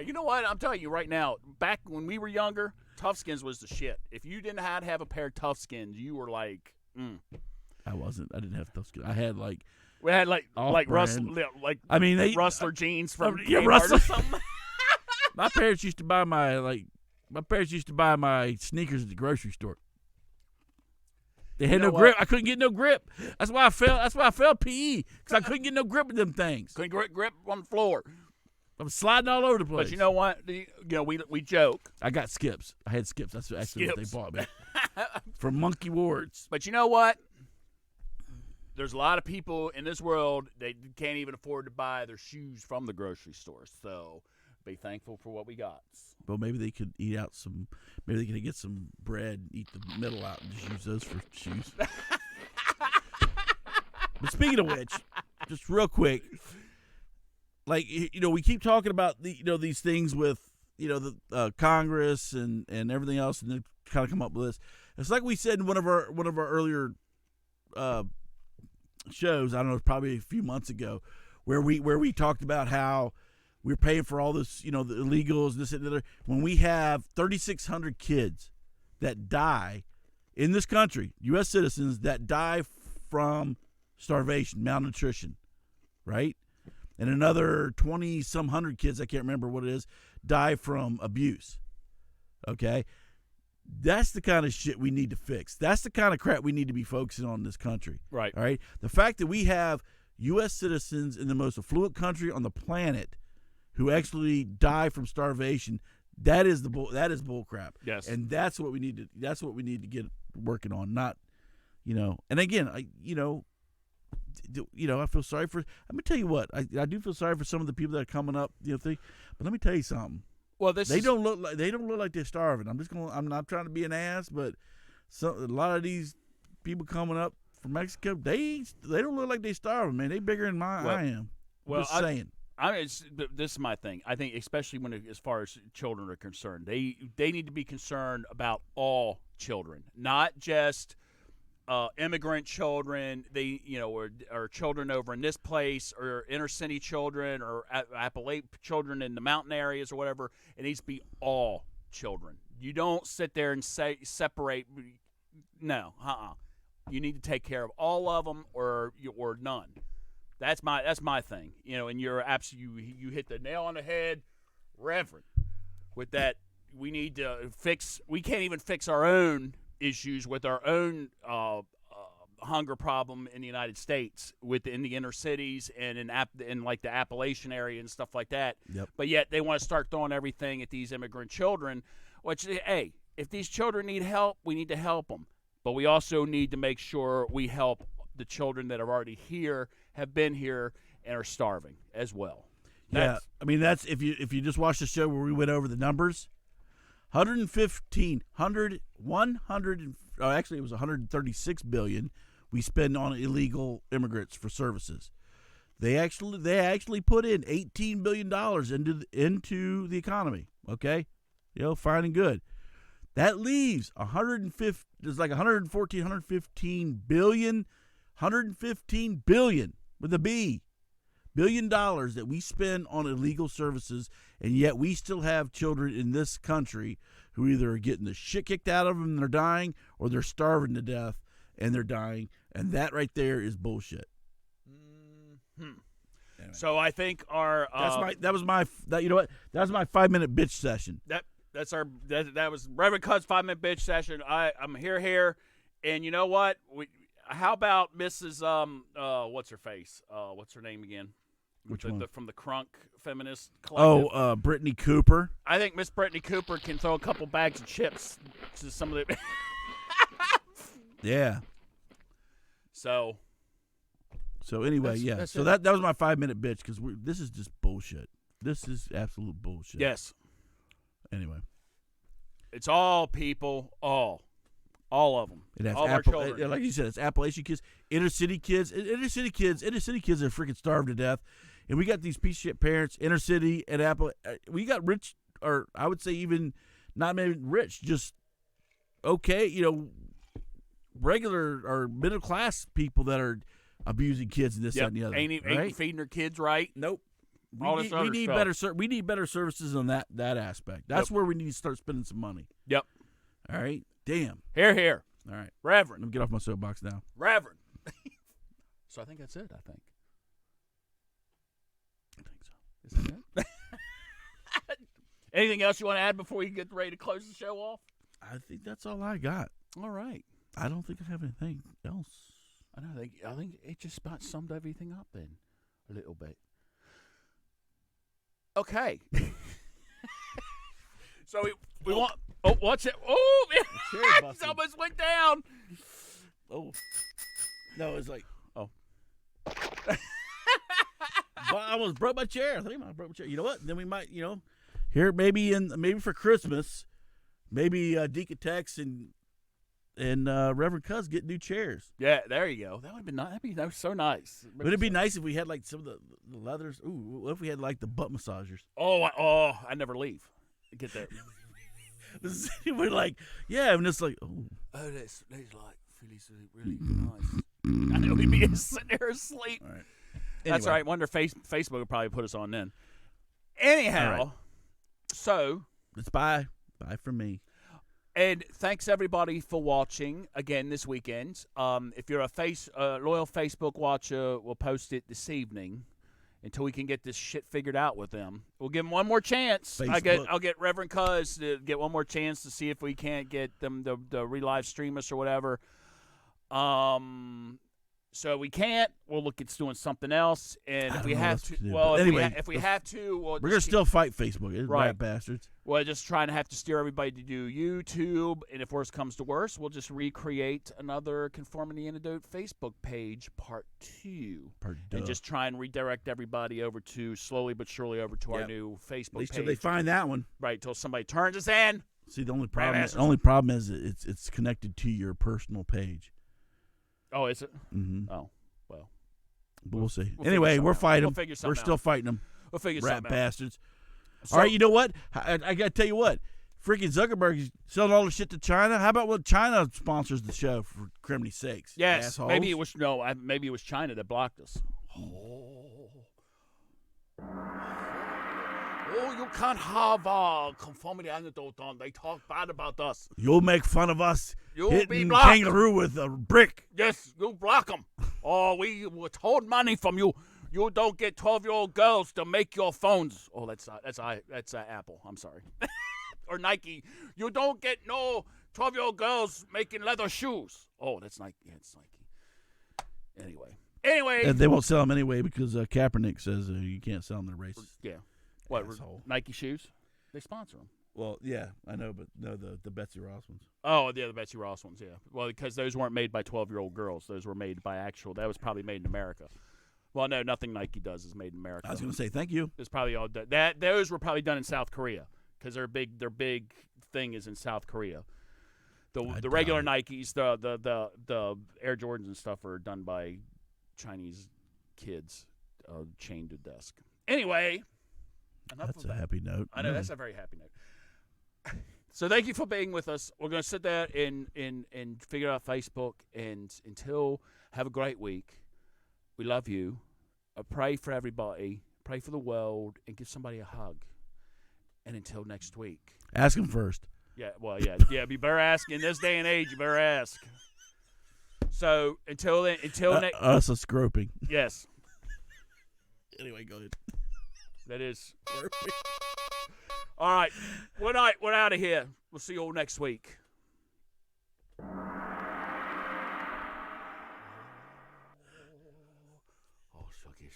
You know what? I'm telling you right now. Back when we were younger, Toughskins was the shit. If you didn't have a pair of Toughskins, you were like, I wasn't. I didn't have Toughskins. I had like. We had Rustler jeans from Kmart or something. My parents used to buy my sneakers at the grocery store. They had no grip. I couldn't get no grip. That's why I fell PE, because I couldn't get no grip with them things. Couldn't grip on the floor. I'm sliding all over the place. But you know what? We joke. I got Skips. I had Skips. That's actually what they bought me. From Monkey Ward's. But you know what? There's a lot of people in this world that can't even afford to buy their shoes from the grocery store. So be thankful for what we got. Well, maybe they could eat out some. Maybe they could get some bread, eat the middle out, and just use those for shoes. But speaking of which, just real quick, like we keep talking about these things with the Congress and everything else, and then kind of come up with this. It's like we said in one of our earlier shows. I don't know, probably a few months ago, where we talked about how we're paying for all this, the illegals, this and the other. When we have 3,600 kids that die in this country, U.S. citizens that die from starvation, malnutrition, right? And another 20-some hundred kids, I can't remember what it is, die from abuse. Okay? That's the kind of shit we need to fix. That's the kind of crap we need to be focusing on in this country. Right. All right? The fact that we have U.S. citizens in the most affluent country on the planet who actually die from starvation, that is bull crap. Yes. And that's what we need to get working on, not, and again, I feel sorry for, I'm going to tell you what, I do feel sorry for some of the people that are coming up, but let me tell you something. Well, they don't look like they're starving. I'm not trying to be an ass, but a lot of these people coming up from Mexico, they don't look like they're starving, man. They bigger than I am. Well, just saying. This is my thing. I think, especially as far as children are concerned, they need to be concerned about all children, not just immigrant children. They or children over in this place, or inner city children, or Appalachia children in the mountain areas or whatever. It needs to be all children. You don't sit there and separate. No, You need to take care of all of them or none. That's my thing, and you're absolutely, you hit the nail on the head, Reverend, with that. We need to we can't even fix our own issues with our own hunger problem in the United States, in the inner cities and in like the Appalachian area and stuff like that. Yep. But yet they want to start throwing everything at these immigrant children, which, hey, if these children need help, we need to help them. But we also need to make sure we help the children that are already here, have been here, and are starving as well. That's if you just watch the show where we went over the numbers, 136 billion we spend on illegal immigrants for services. They actually put in $18 billion into the economy. Okay, fine and good. That leaves 115 billion with a B, $1 billion that we spend on illegal services, and yet we still have children in this country who either are getting the shit kicked out of them and they're dying, or they're starving to death and they're dying, and that right there is bullshit. Anyway. So I think our that was my 5-minute bitch session. That was Reverend Cud's 5-minute bitch session. I'm here, and you know what? How about Mrs. What's her face? What's her name again? Which one? From the Crunk Feminist Collective. Brittany Cooper. I think Miss Brittany Cooper can throw a couple bags of chips to some of the. Yeah. So anyway, that was my 5-minute bitch, because this is just bullshit. This is absolute bullshit. Yes. Anyway. It's all people, all of them. It has all of our children. like you said, it's Appalachian kids, inner city kids are freaking starved to death, and we got these piece of shit parents, inner city and we got rich, or I would say even not maybe rich, just okay, regular or middle class people that are abusing kids and this that, and the other. Ain't feeding their kids right. Nope. We need better. We need better services on that aspect. That's where we need to start spending some money. Yep. All right. Damn. Here. All right. Reverend. Let me get off my soapbox now. Reverend. So I think that's it. I think so. Is that it? Anything else you want to add before we get ready to close the show off? I think that's all I got. All right. I don't think I have anything else. I think it just about summed everything up then, a little bit. Okay. So we want. Oh, watch it. Oh, it almost went down. Oh. No, it's like. Oh. But I almost broke my chair. I think I broke my chair. You know what? Then we might, here maybe for Christmas, maybe Deacon Tex and Reverend Cuz get new chairs. Yeah, there you go. That would be nice. That was so nice. Would it be nice if we had like some of the leathers? Ooh, what if we had like the butt massagers? Oh, I never leave. Get there. We're like, yeah, and it's like, that's like really nice. I know we'd be sitting there asleep. All right. That's all right. Wonder Facebook would probably put us on then. Anyhow, right. So it's bye from me. And thanks everybody for watching again this weekend. If you're a loyal Facebook watcher, we'll post it this evening until we can get this shit figured out with them. We'll give them one more chance. I'll get Reverend Cuz to get one more chance to see if we can't get them to re-live stream us or whatever. So we can't. We'll look at doing something else, and if we have to, if we have to, we're gonna still fight Facebook. It's right, rat bastards. We're just trying to have to steer everybody to do YouTube, and if worse comes to worse, we'll just recreate another Conformity Antidote Facebook page, part 2, and just try and redirect everybody slowly but surely over to our new Facebook page. At least till they find that one. Right, till somebody turns us in. See, the only problem is it's connected to your personal page. Oh, is it? Mm-hmm. Oh, well. But we'll see. Anyway, we're fighting them. We're still fighting them. We'll figure rat something bastards. So, all right, you know what? I got to tell you what. Freaking Zuckerberg is selling all the shit to China. How about when China sponsors the show, for criminy sakes? Yes. Assholes? Maybe it was China that blocked us. Oh, you can't have Conformity Antidote on. They talk bad about us. You'll make fun of us hitting be blocked. kangaroo with a brick. Yes, you block them. Oh, we withhold money from you. You don't get 12-year-old girls to make your phones. Oh, that's Apple. I'm sorry. Or Nike. You don't get no 12-year-old girls making leather shoes. Oh, that's Nike. Yeah, it's Nike. Anyway. And they won't sell them anyway because Kaepernick says you can't sell them. They're racist. Yeah. What, Nike shoes? They sponsor them. Well, yeah, I know, but no, the Betsy Ross ones. Oh, yeah, the Betsy Ross ones, yeah. Well, because those weren't made by 12-year-old girls. Those were made by that was probably made in America. Well, no, nothing Nike does is made in America. I was going to say, thank you. It's probably all done. Those were probably done in South Korea because their big thing is in South Korea. The regular Nikes, the Air Jordans and stuff are done by Chinese kids chained to desk. Anyway. That's a happy note. I know, that's a very happy note. So thank you for being with us. We're going to sit there and figure out Facebook. And until, have a great week. We love you. Pray for everybody. Pray for the world. And give somebody a hug. And until next week. Ask them first. Yeah, well, yeah. Yeah, you better ask. In this day and age, you better ask. So until then, us a scroping. Yes. Anyway, go ahead. That is. All right. Good night. We're out of here. We'll see you all next week. Oh, shucky.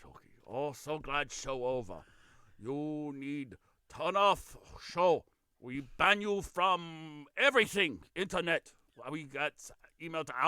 Oh, so glad show over. You need turn off show. We ban you from everything. Internet. We got email to